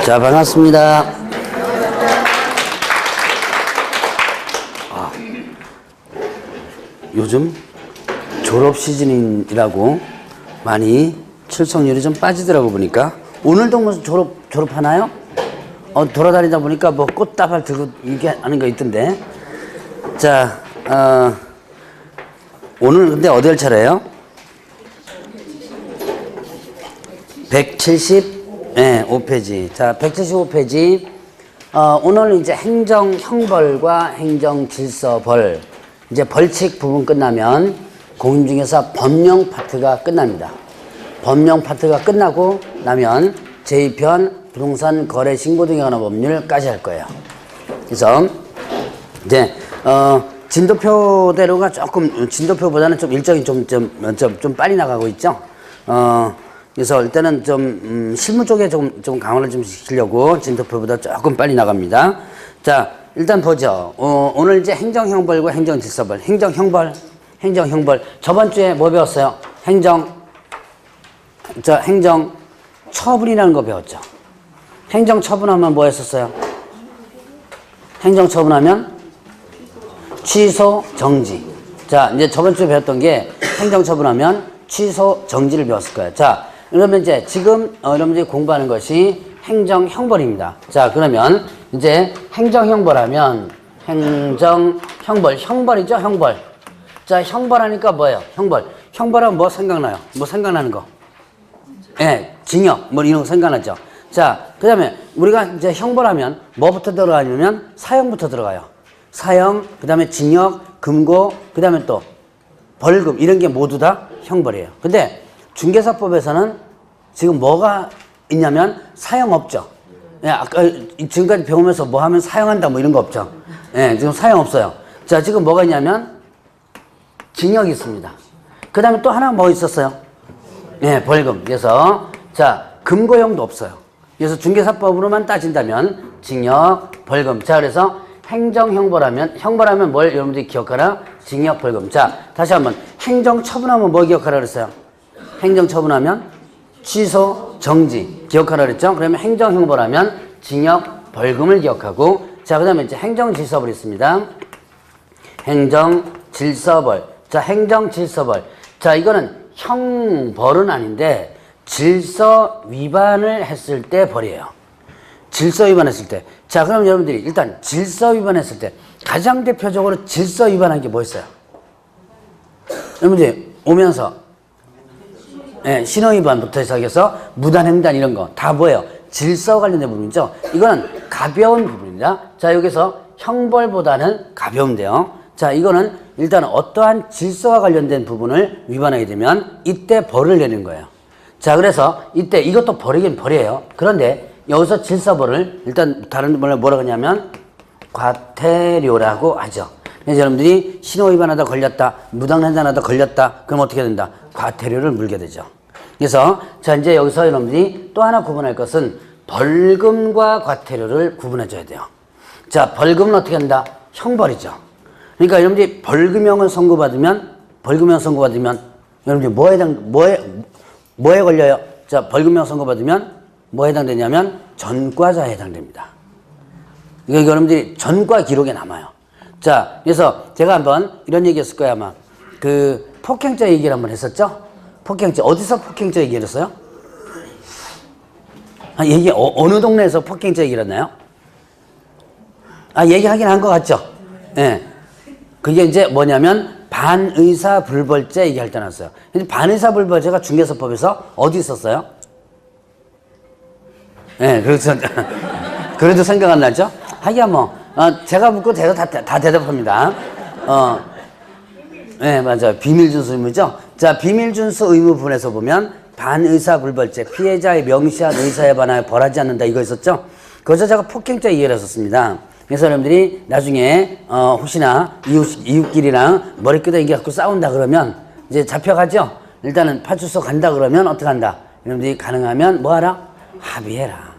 자, 반갑습니다. 요즘 졸업 시즌이라고 많이 출석률이 좀 빠지더라고 보니까. 오늘도 무슨 졸업하나요? 돌아다니다 보니까 뭐 꽃다발 들고 이게 하는 거 있던데. 자, 오늘 근데 어디 할 차례예요? 175페이지. 자, 175페이지. 오늘 이제 행정형벌과 행정질서벌. 이제 벌칙 부분 끝나면 공인중개사 법령 파트가 끝납니다. 법령 파트가 끝나고 나면 제2편 부동산 거래 신고 등에 관한 법률까지 할 거예요. 그래서 이제 진도표대로가 조금 진도표보다는 좀 일정이 좀 빨리 나가고 있죠. 그래서 일단은 좀 실무 쪽에 좀 강화를 좀 시키려고 진도표보다 조금 빨리 나갑니다. 자, 일단 보죠. 오늘 이제 행정형벌과 행정질서벌. 행정형벌. 저번 주에 뭐 배웠어요? 행정처분이라는 거 배웠죠. 행정처분하면 뭐 했었어요? 행정처분하면 취소, 정지. 자, 이제 저번 주에 배웠던 게 행정처분하면 취소, 정지를 배웠을 거예요. 자, 그러면 이제 지금 여러분들이 공부하는 것이 행정형벌입니다. 자, 그러면 이제 행정형벌하면 형벌이죠, 형벌. 자, 형벌하니까 뭐예요? 형벌하면 뭐 생각나요? 뭐 생각나는 거? 예, 징역, 뭐 이런 거 생각나죠? 자, 그 다음에 우리가 이제 형벌하면 뭐부터 들어가냐면 사형부터 들어가요. 사형, 그 다음에 징역, 금고, 그 다음에 또 벌금, 이런 게 모두 다 형벌이에요. 근데 중개사법에서는 지금 뭐가 있냐면 사형 없죠. 예, 아까 지금까지 배우면서 뭐 하면 사형한다 뭐 이런 거 없죠. 예, 지금 사형 없어요. 자, 지금 뭐가 있냐면 징역이 있습니다. 그 다음에 또 하나 뭐 있었어요? 예, 벌금. 그래서 자, 금고형도 없어요. 그래서 중개사법으로만 따진다면 징역, 벌금. 자, 그래서 형벌하면 뭘 여러분들이 기억하라? 징역, 벌금. 자, 다시 한번 행정처분하면 뭐 기억하라 그랬어요? 행정처분하면 취소, 정지 기억하라 그랬죠? 그러면 행정형벌하면 징역, 벌금을 기억하고, 자, 그 다음에 이제 행정질서벌이 있습니다. 행정질서벌. 자, 행정질서벌. 자, 이거는 형벌은 아닌데 질서 위반을 했을 때 벌이에요. 질서 위반했을 때. 자, 그럼 여러분들이 일단 질서 위반했을 때 가장 대표적으로 질서 위반한 게 뭐 있어요? 여러분들이 오면서 예, 신호위반부터 시작해서 무단횡단 이런 거 다 뭐예요? 질서 관련된 부분이죠. 이거는 가벼운 부분입니다. 자, 여기서 형벌보다는 가벼운데요. 자, 이거는 일단 어떠한 질서와 관련된 부분을 위반하게 되면 이때 벌을 내는 거예요. 자, 그래서 이때 이것도 벌이긴 벌이에요. 그런데 여기서 질서벌을 일단 다른 말로 뭐라고 하냐면 과태료라고 하죠. 그래서 여러분들이 신호위반하다 걸렸다, 무단횡단하다 걸렸다, 그럼 어떻게 된다? 과태료를 물게 되죠. 그래서 자, 이제 여기서 여러분들이 또 하나 구분할 것은 벌금과 과태료를 구분해 줘야 돼요. 자, 벌금은 어떻게 한다? 형벌이죠. 그러니까 여러분들이 벌금형을 선고받으면 여러분들이 뭐에 걸려요? 자, 벌금형 선고받으면 뭐에 해당되냐면 전과자에 해당됩니다. 이거 여러분들이 전과 기록에 남아요. 자, 그래서 제가 한번 이런 얘기 했을 거예요, 아마. 그 폭행죄 얘기를 한번 했었죠? 폭행죄. 어디서 폭행죄 얘기를 했어요? 어느 동네에서 폭행죄 얘기를 했나요? 얘기하긴 한 것 같죠? 예. 그게 이제 뭐냐면 반의사불벌죄 얘기할 때 나왔어요. 근데 반의사불벌죄가 중개사법에서 어디 있었어요? 예, 그래도 생각 안 나죠? 하기야 뭐, 제가 묻고 제가 다 대답합니다. 네, 맞아요. 비밀준수 의무죠. 자, 비밀준수 의무 부분에서 보면 반의사불벌죄, 피해자의 명시한 의사에 반하여 벌하지 않는다, 이거 있었죠? 거기서 제가 폭행죄 이해를 했었습니다. 그래서 여러분들이 나중에 혹시나 이웃끼리랑 머리 끄덕이갖고 싸운다 그러면 이제 잡혀가죠? 일단은 파출소 간다 그러면 어떻게 한다? 여러분들이 가능하면 뭐 하라? 합의해라.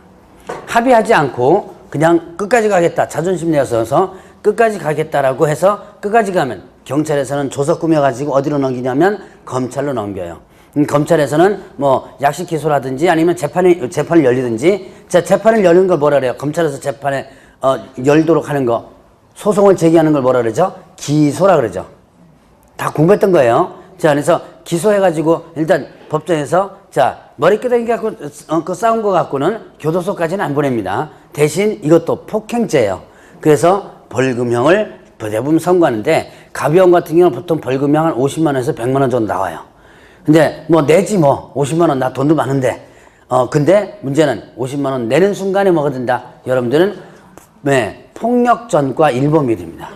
합의하지 않고 그냥 끝까지 가겠다, 자존심 내어서 끝까지 가겠다라고 해서 끝까지 가면 경찰에서는 조서 꾸며가지고 어디로 넘기냐면 검찰로 넘겨요. 검찰에서는 뭐 약식 기소라든지 아니면 재판을 열리든지, 자, 재판을 열는 걸 뭐라 그래요? 검찰에서 재판에 열도록 하는 거, 소송을 제기하는 걸 뭐라 그러죠? 기소라 그러죠. 다 공부했던 거예요. 자, 그래서 기소해가지고 일단 법정에서 자, 머리끄댕이 갖고 그 싸운 거 갖고는 교도소까지는 안 보냅니다. 대신 이것도 폭행죄예요. 그래서 벌금형을 대부분 선고하는데, 가벼운 같은 경우는 보통 벌금형 한 50만 원에서 100만 원 정도 나와요. 근데 뭐 내지 뭐 50만 원 나 돈도 많은데, 근데 문제는 50만 원 내는 순간에 뭐가 된다? 여러분들은 네, 폭력전과 일범이 됩니다.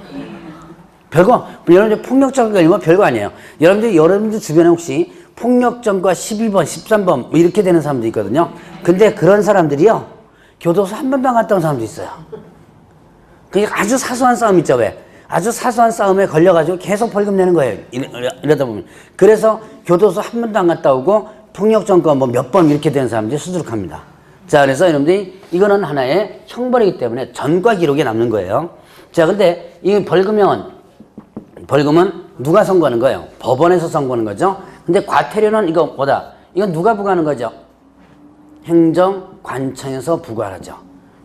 별거, 여러분들 폭력전과 일범 별거 아니에요. 여러분들 주변에 혹시 폭력전과 12번, 13번 뭐 이렇게 되는 사람도 있거든요. 근데 그런 사람들이요, 교도소 한 번도 안 갔다 온 사람도 있어요. 그러니까 아주 사소한 싸움 있죠, 왜? 아주 사소한 싸움에 걸려가지고 계속 벌금 내는 거예요. 이러다 보면. 그래서 교도소 한 번도 안 갔다 오고 폭력전과 뭐 몇 번 이렇게 되는 사람들이 수두룩합니다. 자, 그래서 여러분들이 이거는 하나의 형벌이기 때문에 전과 기록에 남는 거예요. 자, 근데 이 벌금은 누가 선고하는 거예요? 법원에서 선고하는 거죠. 근데 과태료는 이거 뭐다? 이건 누가 부과하는 거죠? 행정관청에서 부과하죠.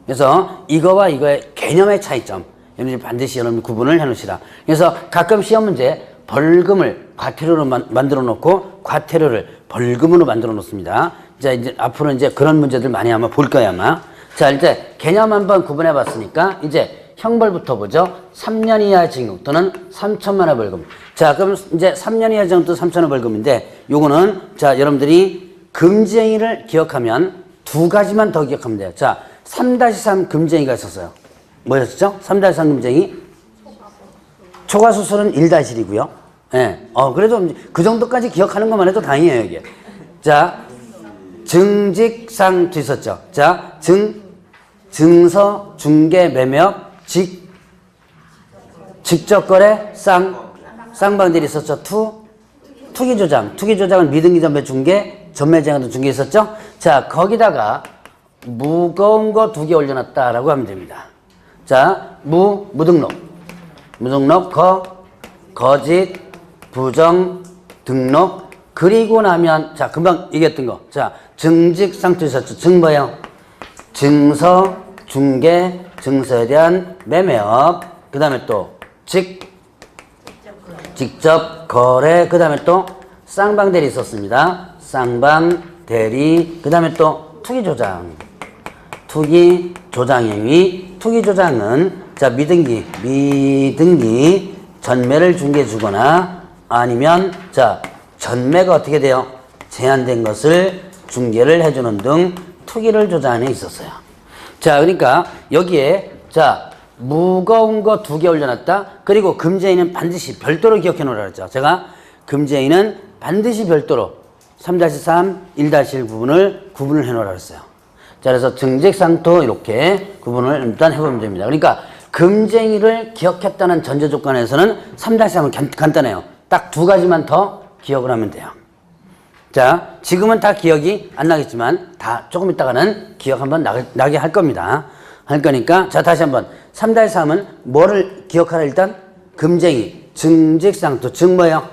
그래서 이거와 이거의 개념의 차이점, 여러분이 반드시 여러분 구분을 해놓으시라. 그래서 가끔 시험 문제 벌금을 과태료로 만들어 놓고 과태료를 벌금으로 만들어 놓습니다. 자, 이제 앞으로 이제 그런 문제들 많이 아마 볼 거야 아마. 자, 이제 개념 한번 구분해 봤으니까 이제 형벌부터 보죠. 3년 이하 징역 또는 3천만 원 벌금. 자, 그럼 이제 3년 이하 징역 또는 3천만 원 벌금인데, 요거는 자, 여러분들이 금지행위를 기억하면 두 가지만 더 기억하면 돼요. 자, 3-3 금지행위가 있었어요. 뭐였죠? 3-3 금지행위? 초과수술은 1-1이고요. 예. 그래도 그 정도까지 기억하는 것만 해도 다행이에요, 이게. 자, 증직상도 있었죠. 자, 증서, 중개, 매매업, 직접거래, 쌍방들이 있었죠. 투기조장. 투기조장은 미등기 전매 중개, 전매제한도 중개 있었죠. 자, 거기다가 무거운 거 2개 올려놨다라고 하면 됩니다. 자, 무등록, 거짓, 부정, 등록, 그리고 나면, 자, 금방 얘기했던 거. 자, 증직상도 있었죠. 뭐예요? 증서, 중개, 증서에 대한 매매업, 그 다음에 또, 직접 거래, 그 다음에 또, 쌍방대리 있었습니다. 쌍방대리, 그 다음에 또, 투기조장. 투기조장행위. 투기조장은, 자, 미등기, 전매를 중개해 주거나, 아니면, 자, 전매가 어떻게 돼요? 제한된 것을 중개를 해주는 등 투기를 조장해 있었어요. 자, 그러니까 여기에 자, 무거운 거 2개 올려놨다. 그리고 금지행위는 반드시 별도로 기억해 놓으라 그랬죠. 제가 금지행위는 반드시 별도로 3-3, 1-1 구분을 해 놓으라 그랬어요. 자, 그래서 증직상도 이렇게 구분을 일단 해보면 됩니다. 그러니까 금지행위를 기억했다는 전제 조건에서는 3-3은 간단해요. 딱 2가지만 더 기억을 하면 돼요. 자, 지금은 다 기억이 안 나겠지만 다 조금 있다가는 기억 한번 나게 할 겁니다. 할 거니까, 자, 다시 한번 3-3은 뭐를 기억하라? 일단 금쟁이, 증직상투, 뭐예요?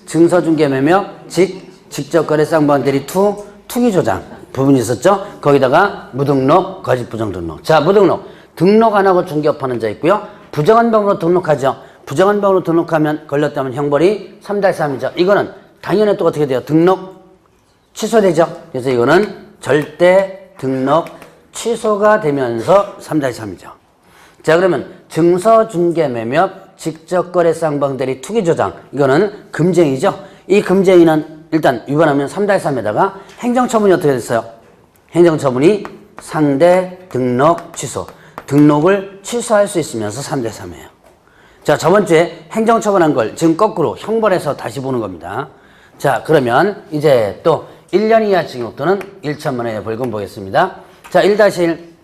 증서중개매매, 직접거래, 쌍방대리, 투기조장 부분이 있었죠. 거기다가 무등록, 거짓부정등록. 자, 무등록, 등록 안 하고 중개업하는 자 있고요. 부정한 병으로 등록하죠. 부정한 병으로 등록하면 걸렸다면 형벌이 3-3이죠. 이거는 당연히 또 어떻게 돼요? 등록 취소되죠. 그래서 이거는 절대 등록 취소가 되면서 3-3이죠. 자, 그러면 증서, 중개, 매매, 직접거래, 쌍방대리, 투기조장, 이거는 금쟁이죠. 이 금쟁이는 일단 위반하면 3-3에다가 행정처분이 어떻게 됐어요? 행정처분이 상대 등록 취소. 등록을 취소할 수 있으면서 3-3이에요. 자, 저번 주에 행정처분한 걸 지금 거꾸로 형벌해서 다시 보는 겁니다. 자, 그러면 이제 또 1년 이하 징역 또는 1천만 원의 벌금 보겠습니다. 자, 1-1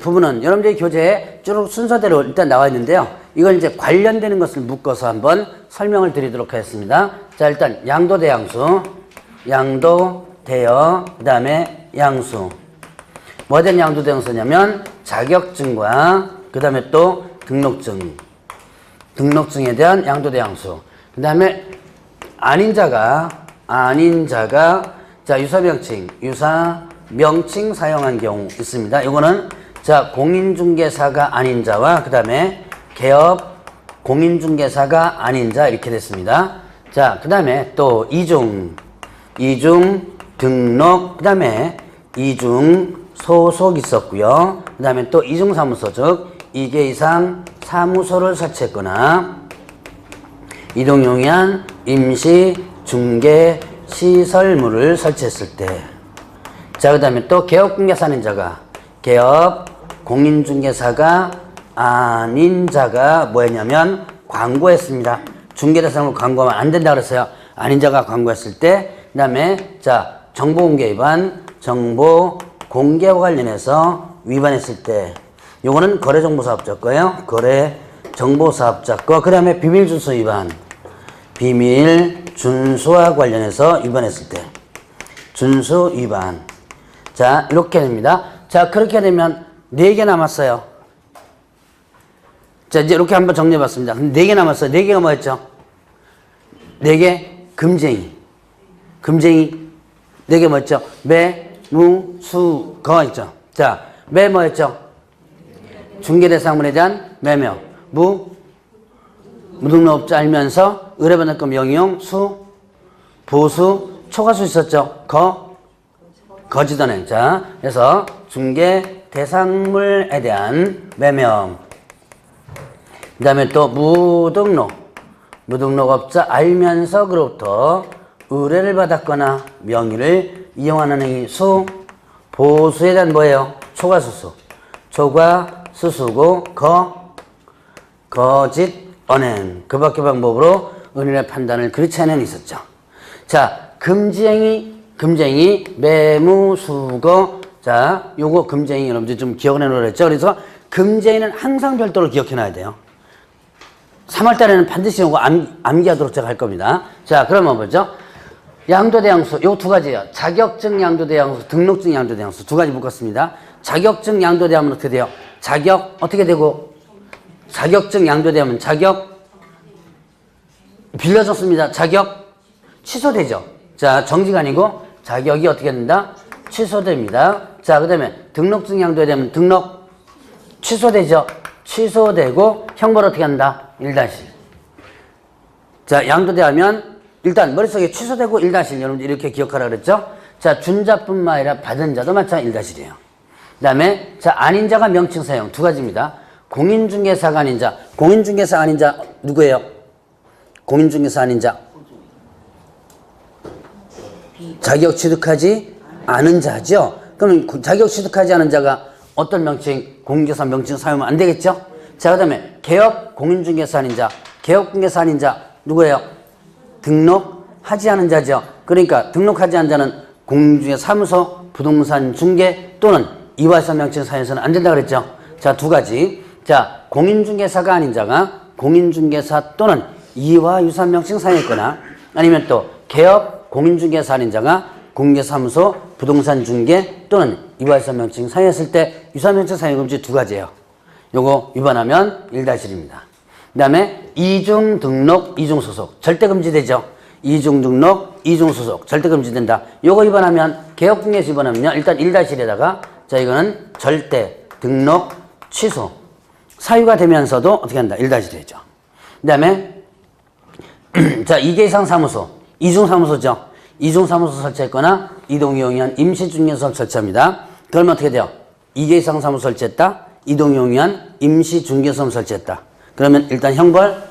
부분은 여러분들이 교재에 쭉 순서대로 일단 나와 있는데요. 이걸 이제 관련되는 것을 묶어서 한번 설명을 드리도록 하겠습니다. 자, 일단 양도 대양수, 양도 대여, 그 다음에 양수. 뭐에 대한 양도 대양수냐면 자격증과 그 다음에 또 등록증에 대한 양도 대양수. 그 다음에 아닌 자가, 자, 유사명칭 사용한 경우 있습니다. 이거는, 자, 공인중개사가 아닌 자와, 그 다음에 개업 공인중개사가 아닌 자, 이렇게 됐습니다. 자, 그 다음에 또 이중 등록, 그 다음에 이중 소속 있었고요. 그 다음에 또 이중사무소, 즉 2개 이상 사무소를 설치했거나 이동용이한 임시 중개 시설물을 설치했을 때. 자, 그 다음에 또 개업공개사 아닌 자가, 개업 공인중개사가 아닌 자가 뭐였냐면 광고했습니다. 중개대상으로 광고하면 안 된다 그랬어요. 아닌 자가 광고했을 때. 그 다음에 자, 정보공개 위반, 정보공개와 관련해서 위반했을 때. 요거는 거래정보사업자 거예요. 거래정보사업자 거. 그 다음에 비밀준수 위반, 비밀준수와 관련해서 위반했을 때. 준수 위반. 자, 이렇게 됩니다. 자, 그렇게 되면 4개 남았어요. 자, 이제 이렇게 한번 정리해봤습니다. 4개 남았어요. 4개가 뭐였죠? 4개? 금쟁이. 4개 뭐였죠? 매, 무, 수, 거 있죠? 자, 매 뭐였죠? 중개대상물에 대한 매명. 무등록업자 알면서 의뢰받을 거 명의용, 수, 보수, 초과수 있었죠? 거짓언행. 자, 그래서 중개대상물에 대한 매명. 그 다음에 또 무등록업자 알면서 그로부터 의뢰를 받았거나 명의를 이용하는 행위, 수, 보수에 대한 뭐예요? 초과수수. 초과수수고, 거짓언행. 그 밖의 방법으로 은인의 판단을 그렇지 않은 행위 있었죠. 자, 금쟁이, 매무수거. 자, 요거 금쟁이 여러분들 좀 기억을 해놓으라 했죠. 그래서 금쟁이는 항상 별도로 기억해놔야 돼요. 3월달에는 반드시 요거 암기하도록 제가 할 겁니다. 자, 그러면 뭐죠? 양도대항수, 요 2가지예요. 자격증 양도대항수, 등록증 양도대항수 2가지 묶었습니다. 자격증 양도대하면 어떻게 돼요? 자격 어떻게 되고? 자격증 양도대하면 자격 빌려줬습니다. 자격 취소되죠. 자, 정지가 아니고 자격이 어떻게 된다? 취소됩니다. 자, 그 다음에 등록증 양도되면 등록 취소되죠. 취소되고 형벌 어떻게 한다? 1-1. 자, 양도대하면 일단 머릿속에 취소되고 1-1 여러분들 이렇게 기억하라 그랬죠? 자, 준 자뿐만 아니라 받은 자도 마찬가지 1-1이에요. 그 다음에 자, 아닌 자가 명칭 사용 2가지입니다. 공인중개사가 아닌 자. 공인중개사 아닌 자 누구예요? 공인중개사 아닌 자. 자격 취득하지 않은 자죠. 그럼 자격 취득하지 않은 자가 어떤 명칭, 공인중개사 명칭 사용하면 안 되겠죠? 자, 그 다음에 개업 공인중개사 아닌 자. 개업 공개사 아닌 자 누구예요? 등록하지 않은 자죠. 그러니까 등록하지 않은 자는 공인중개사 사무소, 부동산 중개 또는 이화유사 명칭 사용해서는 안 된다 그랬죠. 자, 2가지. 자, 공인중개사가 아닌 자가 공인중개사 또는 이화유사 명칭 사용했거나 아니면 또 개업 공인중개사 아닌 자가 공개사무소, 부동산 중개 또는 이화유사 명칭 사용했을 때 유사명칭 사용 금지 2가지예요. 요거 위반하면 1-1입니다. 그 다음에 이중 등록, 이중 소속 절대 금지되죠. 이중 등록, 이중 소속 절대 금지된다. 요거 위반하면 개업공개에서 위반하면요. 일단 1-1에다가 자, 이거는 절대 등록 취소 사유가 되면서도 어떻게 한다? 1-1이 되죠. 그 다음에 자, 2개 이상 사무소, 이중 사무소죠. 이중 사무소 설치했거나 이동용이한 임시중개사업 설치합니다. 그러면 어떻게 돼요? 2개 이상 사무소 설치했다. 이동용이한 임시중개사업 설치했다. 그러면 일단 형벌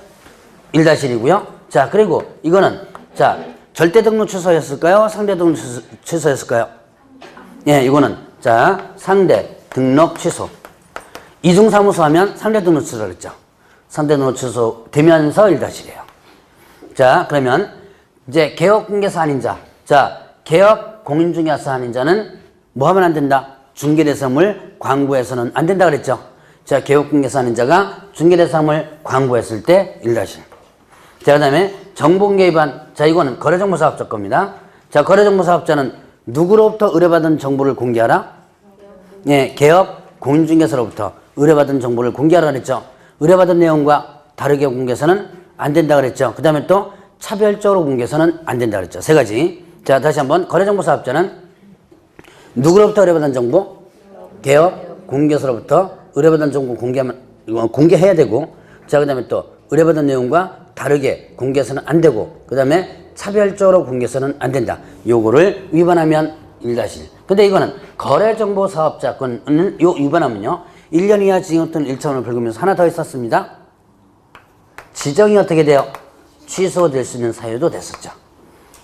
1-1이고요. 자, 그리고 이거는 자, 절대 등록 취소였을까요? 상대 등록 취소였을까요? 예, 이거는 자, 상대 등록 취소. 이중 사무소 하면 상대 등록 취소를 했죠. 상대 등록 취소 되면서 1-1이에요. 자, 그러면 이제 개업 공개사 아닌 자. 자, 개업 공인중개사 아닌 자는 뭐 하면 안 된다? 중개대상물 광고해서는 안 된다 그랬죠. 자, 개업 공개사 아닌 자가 중개대상물 광고했을 때 1-1. 자, 그 다음에 정보공개 위반. 자, 이거는 거래정보사업자 겁니다. 자, 거래정보사업자는 누구로부터 의뢰받은 정보를 공개하라? 예, 개업 공인중개사로부터 의뢰받은 정보를 공개하라 그랬죠. 의뢰받은 내용과 다르게 공개해서는 안 된다 그랬죠. 그 다음에 또 차별적으로 공개해서는 안 된다 그랬죠. 세 가지. 자, 다시 한번. 거래정보사업자는 누구로부터 의뢰받은 정보? 개업 공개서로부터 의뢰받은 정보 공개해야 되고, 자, 그 다음에 또 의뢰받은 내용과 다르게 공개해서는 안 되고, 그 다음에 차별적으로 공개해서는 안 된다. 요거를 위반하면 1-1. 근데 이거는 거래정보사업자권을 위반하면요, 1년 이하 징역 또는 1천원을 벌금면서 하나 더 있었습니다. 지정이 어떻게 돼요? 취소될 수 있는 사유도 됐었죠.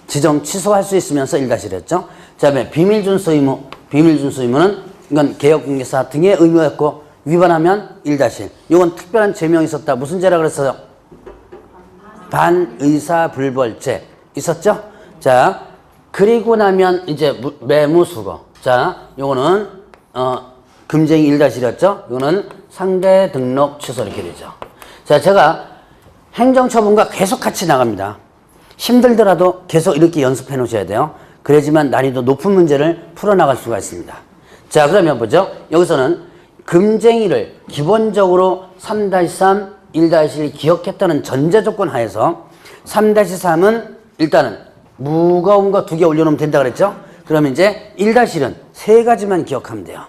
지정 취소할 수 있으면서 1-1이었죠. 자, 다음에 비밀준수 의무. 비밀준수 의무는 이건 개업공개사 등의 의무였고, 위반하면 1-1. 이건 특별한 죄명이 있었다. 무슨 죄라 그랬어요? 반의사불벌죄 있었죠? 자, 그리고 나면 이제 매무수거. 자, 요거는 금쟁이 1-1이었죠? 이거는 상대 등록 취소 이렇게 되죠. 자, 제가 행정처분과 계속 같이 나갑니다. 힘들더라도 계속 이렇게 연습해 놓으셔야 돼요. 그래야지만 난이도 높은 문제를 풀어나갈 수가 있습니다. 자, 그러면 보죠. 여기서는 금쟁이를 기본적으로 3-3, 1-1 기억했다는 전제 조건 하에서 3-3은 일단은 무거운 거 2개 올려놓으면 된다 그랬죠? 그러면 이제 1-1은 3가지만 기억하면 돼요.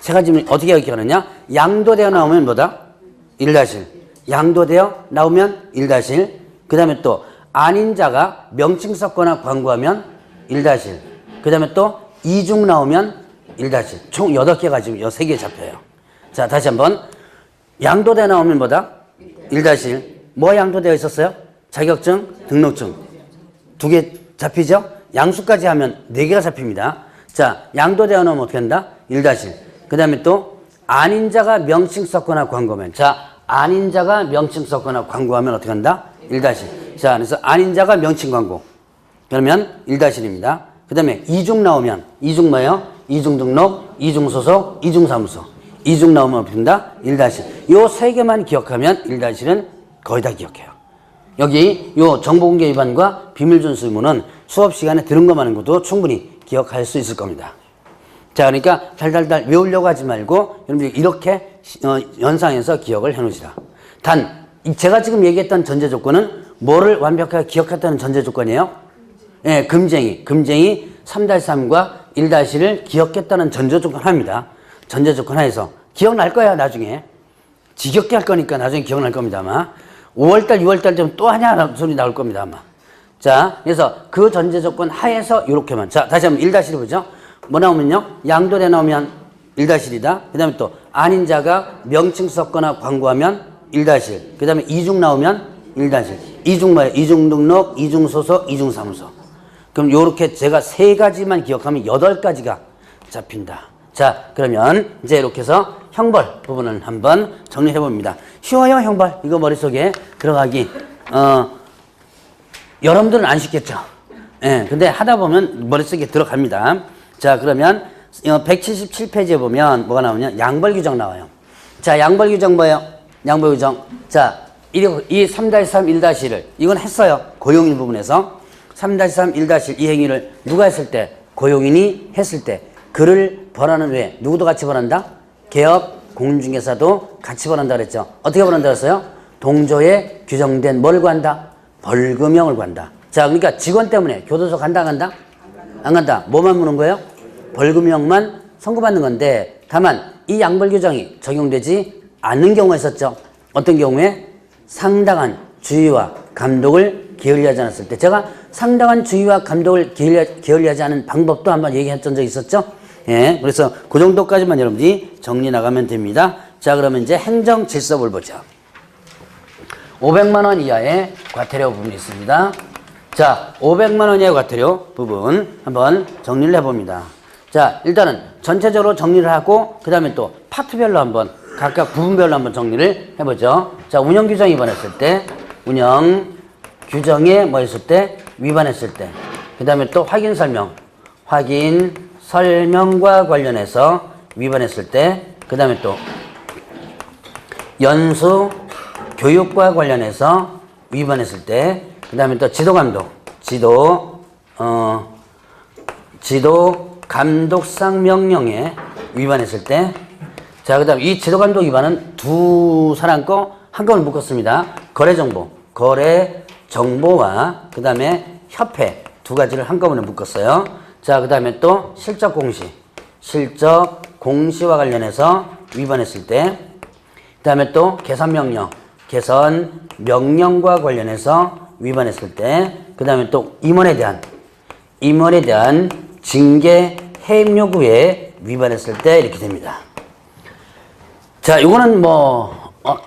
3가지면 어떻게 기억하느냐? 양도되어 나오면 뭐다? 1-1. 양도되어 나오면 1-1. 그 다음에 또 아닌 자가 명칭 썼거나 광고하면 1-1. 그 다음에 또 이중 나오면 1-1. 총 8개가 지금 3개 잡혀요. 자, 다시 한번. 양도되어 나오면 뭐다? 1-1. 뭐 양도되어 있었어요? 자격증, 등록증. 2개 잡히죠? 양수까지 하면 4개가 잡힙니다. 자, 양도되어 나오면 어떻게 한다? 1-1. 그 다음에 또 아닌 자가 명칭 썼거나 광고하면. 자, 아닌 자가 명칭 썼거나 광고하면 어떻게 한다? 1-1. 자, 그래서 아닌 자가 명칭 광고. 그러면 1-1입니다. 그 다음에 이중 나오면, 이중 뭐예요? 이중 등록, 이중 소속, 이중 사무소. 이중 나오면 어떻게 한다? 1-1. 요 3개만 기억하면 1-1은 거의 다 기억해요. 여기 요 정보공개 위반과 비밀준수 의무는 수업 시간에 들은 것만 한 것도 충분히 기억할 수 있을 겁니다. 자, 그러니까 달달달 외우려고 하지 말고 여러분들이 이렇게 연상해서 기억을 해놓으시라. 단 제가 지금 얘기했던 전제 조건은 뭐를 완벽하게 기억했다는 전제 조건이에요? 예, 금쟁이 3-3과 1-1을 기억했다는 전제 조건 합니다. 전제 조건 하에서 기억날 거야. 나중에 지겹게 할 거니까 나중에 기억날 겁니다. 아마 5월달 6월달 되면 또 하냐 소리 나올 겁니다. 아마. 자, 그래서 그 전제 조건 하에서 이렇게만. 자, 다시 한번 1-1 보죠. 뭐 나오면요? 양도돼 나오면 1-1이다. 그 다음에 또 아닌 자가 명칭 썼거나 광고하면 1-1. 그 다음에 이중 나오면 1-1. 이중 뭐예요? 이중 등록, 이중 소속, 이중 사무소. 그럼 요렇게 제가 3가지만 기억하면 8가지가 잡힌다. 자, 그러면 이제 이렇게 해서 형벌 부분을 한번 정리해 봅니다. 쉬워요, 형벌. 이거 머릿속에 들어가기. 여러분들은 안 쉽겠죠? 예, 근데 하다 보면 머릿속에 들어갑니다. 자, 그러면 177페이지에 보면 뭐가 나오냐? 양벌 규정 나와요. 자, 양벌 규정 뭐예요? 양벌 규정. 자, 이 3-3, 1-1을 이건 했어요. 고용인 부분에서 3-3, 1-1 이 행위를 누가 했을 때? 고용인이 했을 때 그를 벌하는 외에 누구도 같이 벌한다? 개업, 공중개사도 같이 벌한다 그랬죠. 어떻게 벌한다 그랬어요? 동조에 규정된 뭘 구한다? 벌금형을 구한다. 자, 그러니까 직원 때문에 교도소 간다 안 간다? 안 간다. 뭐만 무는 거예요? 벌금형만 선고받는 건데, 다만 이 양벌 규정이 적용되지 않는 경우가 있었죠. 어떤 경우에? 상당한 주의와 감독을 게을리하지 않았을 때. 제가 상당한 주의와 감독을 게을리하지 않은 방법도 한번 얘기했던 적이 있었죠. 예, 그래서 그 정도까지만 여러분들이 정리 나가면 됩니다. 자, 그러면 이제 행정질서를 보죠. 500만 원 이하의 과태료 부분이 있습니다. 자, 500만 원 이하의 과태료 부분 한번 정리를 해봅니다. 자, 일단은 전체적으로 정리를 하고 그 다음에 또 파트별로 한번 각각 부분별로 한번 정리를 해보죠. 자, 운영규정 위반했을 때, 운영규정에 뭐 했을 때? 위반했을 때. 그 다음에 또 설명과 관련해서 위반했을 때, 그 다음에 또 연수 교육과 관련해서 위반했을 때, 그 다음에 또 지도감독, 지도 감독상 명령에 위반했을 때, 자, 그 다음 이 지도감독 위반은 두 사람 거 한 건을 묶었습니다. 거래정보 정보와 그 다음에 협회 두 가지를 한꺼번에 묶었어요. 자, 그 다음에 또 실적 공시. 실적 공시와 관련해서 위반했을 때, 그 다음에 또 개선 명령. 개선 명령과 관련해서 위반했을 때, 그 다음에 또 임원에 대한 징계 해임 요구에 위반했을 때 이렇게 됩니다. 자, 이거는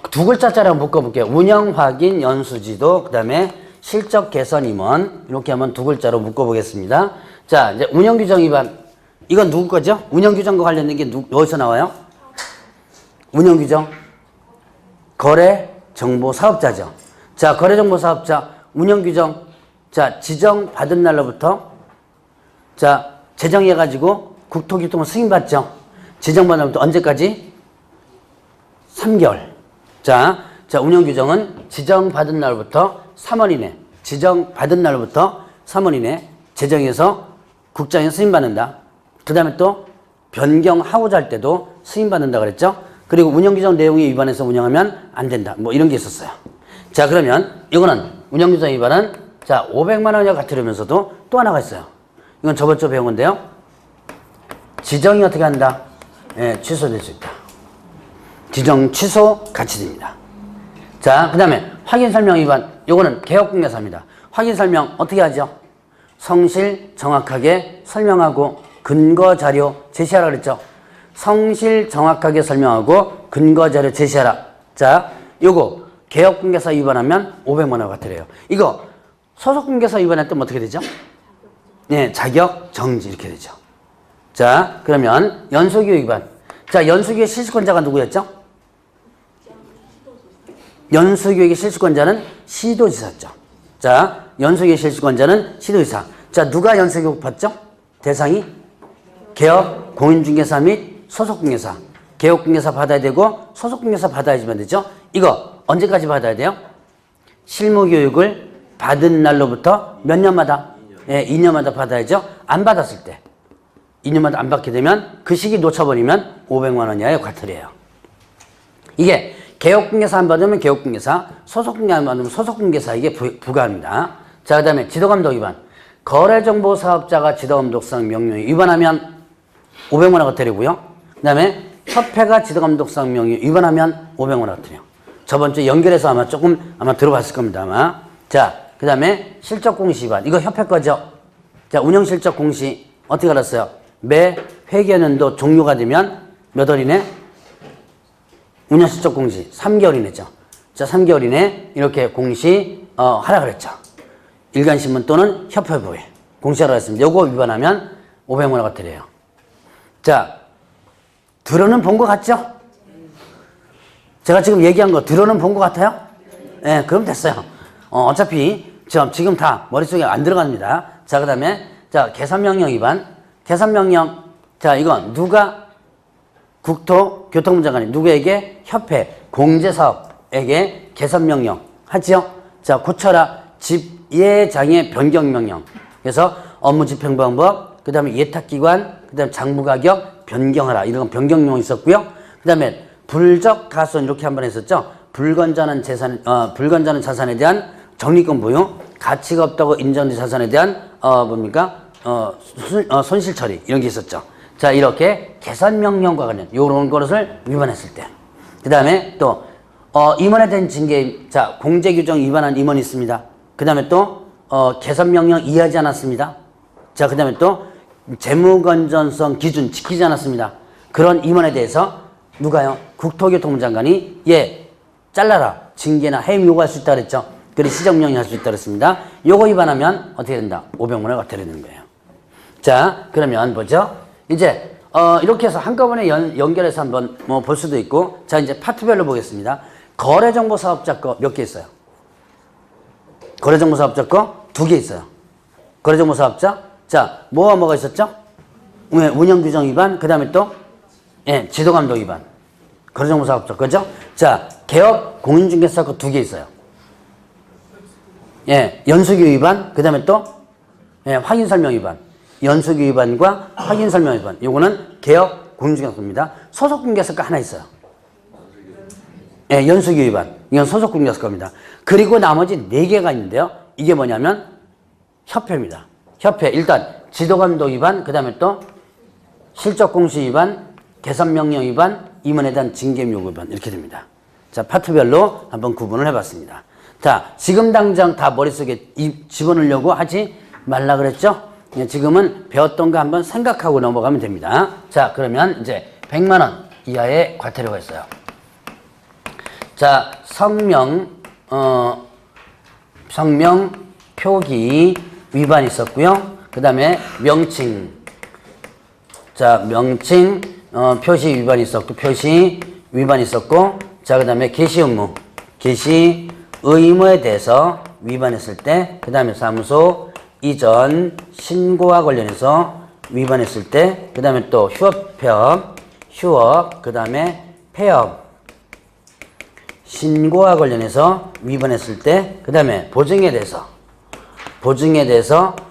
두 글자짜리 한번 묶어볼게요. 운영 확인 연수지도, 그 다음에 실적 개선 임원, 이렇게 한번 두 글자로 묶어보겠습니다. 자, 이제 운영 규정 위반. 이건 누구 거죠? 운영 규정과 관련된 게 어디서 나와요? 운영 규정. 거래 정보 사업자죠. 자, 거래 정보 사업자, 운영 규정. 자, 지정 받은 날로부터 자, 제정해가지고 국토교통을 승인받죠. 지정받은 날부터 언제까지? 3개월. 자, 운영 규정은 지정받은 날부터 3월 이내, 지정받은 날부터 3월 이내 제정해서 국장에 승인받는다. 그 다음에 또 변경하고자 할 때도 승인받는다 그랬죠. 그리고 운영 규정 내용에 위반해서 운영하면 안 된다. 뭐 이런 게 있었어요. 자, 그러면 이거는 운영 규정 위반은 자, 500만 원이와 같으면서도 또 하나가 있어요. 이건 저번 주에 배운 건데요. 지정이 어떻게 한다? 예, 취소될 수 있다. 지정 취소 같이 됩니다. 자, 그 다음에 확인 설명 위반. 요거는 개업공개사입니다. 확인 설명 어떻게 하죠? 성실 정확하게 설명하고 근거 자료 제시하라 그랬죠. 성실 정확하게 설명하고 근거 자료 제시하라. 자, 요거 개업공개사 위반하면 500만 원 같으래요. 이거 소속공개사 위반했다면 어떻게 되죠? 네, 자격 정지 이렇게 되죠. 자, 그러면 연수교육 위반. 자, 연수교육 실시권자가 누구였죠? 연수교육의 실시권자는 시도지사죠. 자, 연수교육 실시권자는 시도지사. 자, 누가 연수교육 받죠? 대상이 개업, 공인중개사 및 소속공개사. 개업공개사 받아야 되고 소속공개사 받아야지만 되죠. 이거 언제까지 받아야 돼요? 실무교육을 받은 날로부터 몇 년마다? 예, 2년마다 받아야죠. 안 받았을 때 2년마다 안 받게 되면 그 시기 놓쳐버리면 500만 원 이하의 과태료예요. 이게 개업공개사 안 받으면 개업공개사, 소속공개 안 받으면 소속공개사에게 부과합니다. 자, 그 다음에 지도감독 위반. 거래정보사업자가 지도감독상 명령에 위반하면 500만 원 과태료고요. 그 다음에 협회가 지도감독상 명령에 위반하면 500만 원 과태료. 저번 주에 연결해서 아마 들어봤을 겁니다. 아마. 자, 그 다음에 실적공시 위반. 이거 협회 거죠. 자, 운영실적공시 어떻게 알았어요? 매 회계연도 종료가 되면 몇 월 이내? 운영실적공시 3개월 이내죠. 자, 3개월 이내 이렇게 공시 하라 그랬죠. 일간신문 또는 협회보에 공시하라 그랬습니다. 요거 위반하면 500만 원 과태료예요. 자, 들어는 본 것 같죠? 제가 지금 얘기한 거 들어는 본 것 같아요? 네, 그럼 됐어요. 어차피 지금 다 머릿속에 안 들어갑니다. 자, 그 다음에 자, 개선명령 위반. 개선명령. 자, 이건 누가 국토교통부 장관이 누구에게? 협회, 공제사업에게 개선명령 하지요? 자, 고쳐라. 집예장애 변경명령. 그래서 업무집행방법, 그 다음에 예탁기관, 그 다음에 장부가격 변경하라. 이런 변경명이 있었고요. 그 다음에 불적가손 이렇게 한번 했었죠. 불건전한 자산에 대한 적립금 부여, 가치가 없다고 인정된 자산에 대한 손실 처리 이런 게 있었죠. 자, 이렇게 개선명령과 관련 요런 것을 위반했을 때, 그 다음에 또 임원에 대한 징계. 자, 공제규정 위반한 임원이 있습니다. 그 다음에 또 개선명령 이해하지 않았습니다. 자, 그 다음에 또 재무건전성 기준 지키지 않았습니다. 그런 임원에 대해서 누가요? 국토교통부 장관이 잘라라. 징계나 해임 요구할 수 있다 그랬죠. 그리고 시정명령 할 수 있다 그랬습니다. 요거 위반하면 어떻게 된다? 500만 원 과태료 되는 거예요. 자, 그러면 뭐죠? 이제 이렇게 해서 한꺼번에 연결해서 한번 볼 수도 있고. 자, 이제 파트별로 보겠습니다. 거래정보사업자 거 몇 개 있어요? 거래정보사업자 거 2개 있어요. 거래정보사업자. 자, 뭐가 있었죠? 운영규정 위반, 그 다음에 또 지도감독 위반. 거래정보사업자 거죠? 자, 개업 공인중개사 거 2개 있어요. 연수규 위반, 그 다음에 또 확인설명 위반. 연수규 위반과 확인설명 위반. 요거는 개업 공인중개사입니다. 소속공개사 거 하나 있어요. 예, 연수규 위반. 이건 소속공개사 겁니다. 그리고 나머지 4개가 있는데요. 이게 뭐냐면 협회입니다. 협회. 일단 지도감독 위반, 그 다음에 또 실적공시 위반, 개선명령 위반, 임원에 대한 징계요구 위반 이렇게 됩니다. 자, 파트별로 한번 구분을 해봤습니다. 자, 지금 당장 다 머릿속에 집어넣으려고 하지 말라 그랬죠? 지금은 배웠던 거 한번 생각하고 넘어가면 됩니다. 자, 그러면 이제 100만 원 이하의 과태료가 있어요. 자, 성명 표기 위반이 있었고요. 그 다음에 명칭. 자, 명칭 표시 위반이 있었고, 표시 위반이 있었고, 자, 그 다음에 게시 의무. 게시 의무에 대해서 위반했을 때, 그 다음에 사무소 이전 신고와 관련해서 위반했을 때, 그 다음에 또 휴업, 그 다음에 폐업, 신고와 관련해서 위반했을 때, 그 다음에 보증에 대해서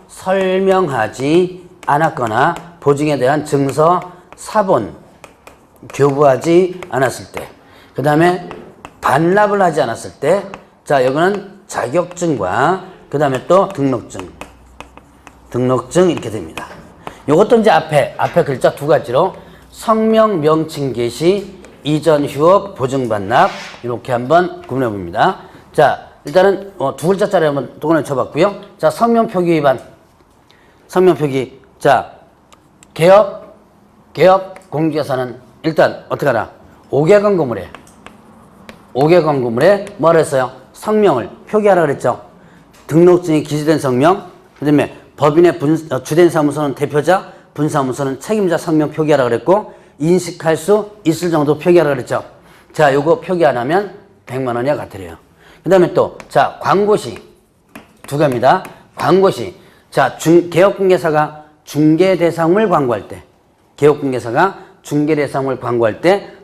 설명하지 않았거나 보증에 대한 증서, 사본, 교부하지 않았을 때, 그 다음에 반납을 하지 않았을 때, 자, 여기는 자격증과 그 다음에 또 등록증 이렇게 됩니다. 요것도 이제 앞에 글자 2가지로 성명, 명칭 게시, 이전 휴업, 보증 반납 이렇게 한번 구분해 봅니다. 자, 일단은 2글자짜리 한번 동원해 쳐봤고요. 자, 성명 표기 위반. 성명 표기. 자, 개업 공개사는 일단 어떻게 하나? 5개 광고물에 뭐라 했어요? 성명을 표기하라 그랬죠. 등록증이 기재된 성명, 그 다음에 법인의 주된 사무소는 대표자, 분사무소는 책임자 성명 표기하라 그랬고, 인식할 수 있을 정도 표기하라 그랬죠. 자, 요거 표기 안 하면 100만 원이야 과태료예요. 그 다음에 또, 자, 광고시 2개입니다. 광고시. 자, 개업공개사가 중개대상물 광고할 때,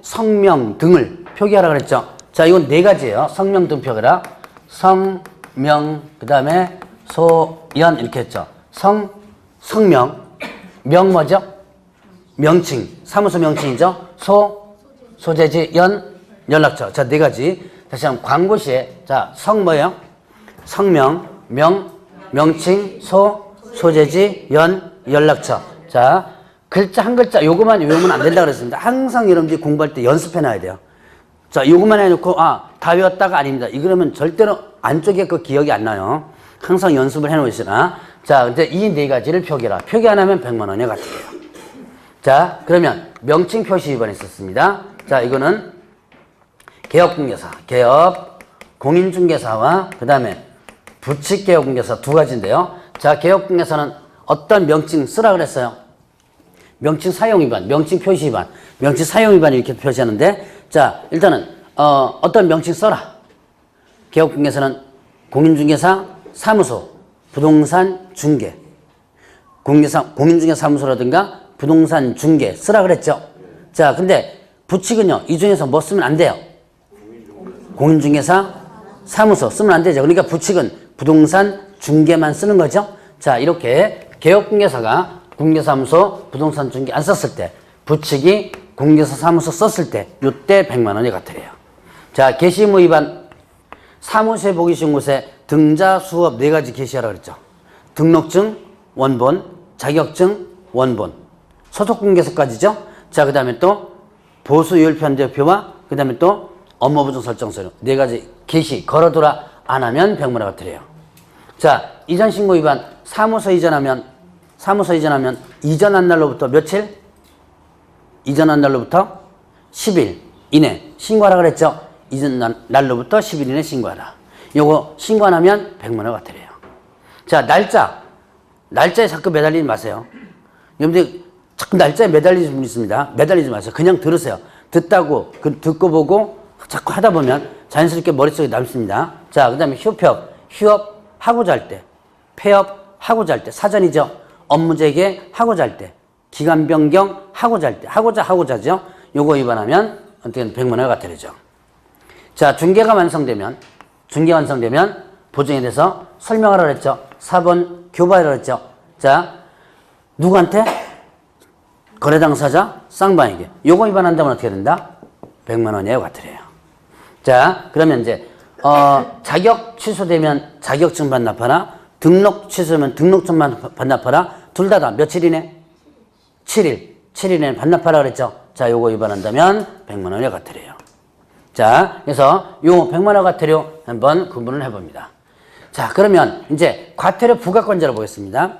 성명 등을 표기하라 그랬죠. 자, 이건 4가지예요. 성명 등 표기라. 성명, 그 다음에 소연 이렇게 했죠. 성명, 명 뭐죠? 명칭, 사무소 명칭이죠. 소재지, 연락처. 자, 4가지. 다시 한번 광고시에, 자, 뭐예요? 성명, 명칭, 소재지, 연락처. 자, 글자 한 글자 요거만 외우면 안 된다 그랬습니다. 항상 여러분들이 공부할 때 연습해 놔야 돼요. 자, 요거만 해놓고 다 외웠다가 아닙니다. 이러면 절대로 안쪽에 그 기억이 안 나요. 항상 연습을 해놓으시나. 자, 이제 이 4가지를 표기해라. 표기 안 하면 100만 원이 같아요. 자, 그러면 명칭 표시 위반이 있었습니다. 자, 이거는 개업공개사, 공인중개사와 그 다음에 부칙개업공개사 2가지인데요. 자, 개업공개사는 어떤 명칭 쓰라 그랬어요? 명칭 사용 위반, 명칭 표시 위반, 명칭 사용 위반 이렇게 표시하는데, 자, 일단은 어떤 명칭 써라. 개업공개사는 공인중개사 사무소, 부동산 중개, 공인중개사 사무소라든가 부동산 중개 쓰라 그랬죠. 자, 근데 부칙은요, 이 중에서 뭐 쓰면 안 돼요? 공인중개사 사무소 쓰면 안 되죠. 그러니까 부칙은 부동산 중개만 쓰는 거죠. 자, 이렇게 개업공개사가 공개사무소, 부동산 중개 안 썼을 때, 부칙이 공개사 사무소 썼을 때, 요때 100만 원이 과태료예요. 자, 게시의무 위반. 사무소에 보기 쉬운 곳에 등자, 수업 4가지 게시하라 그랬죠. 등록증, 원본, 자격증, 원본, 소속공개서까지죠. 자, 그 다음에 또 보수율 편제표와 그 다음에 또 업무부정 설정서류 4가지 게시 걸어두라 안 하면 100만 원 과태료예요. 자, 이전신고 위반. 사무소 이전하면 이전한 날로부터 며칠? 이전한 날로부터 10일 이내 신고하라 그랬죠. 이전 날로부터 10일 이내 신고하라. 요거 신고 안 하면 100만 원 과태료예요. 자, 날짜에 자꾸 매달리지 마세요. 여러분들 자꾸 날짜에 매달리는 분 있습니다. 매달리지 마세요. 그냥 들으세요. 듣고 보고 자꾸 하다 보면 자연스럽게 머릿속에 남습니다. 자, 그 다음에 휴업하고자 할 때, 폐업하고자 할 때, 사전이죠. 업무 재개하고자 할 때, 기간 변경하고자 할 때, 하고자죠. 요거 위반하면 어떻게 100만 원 과태료죠. 자, 중개가 완성되면 보증에 대해서 설명하라 그랬죠. 사본 교부하라 그랬죠. 자, 누구한테? 거래 당사자 쌍방에게. 요거 위반한다면 어떻게 된다? 100만 원이에요, 과태료예요. 자, 그러면 이제 자격 취소되면 자격증 반납하라. 등록 취소되면 등록증 반납하라. 둘 다 며칠이네? 7일. 7일에 반납하라 그랬죠. 자, 요거 위반한다면 100만 원의 과태료예요. 자, 그래서 요 100만 원 과태료 한번 구분을 해봅니다. 자, 그러면 이제 과태료 부과권자로 보겠습니다.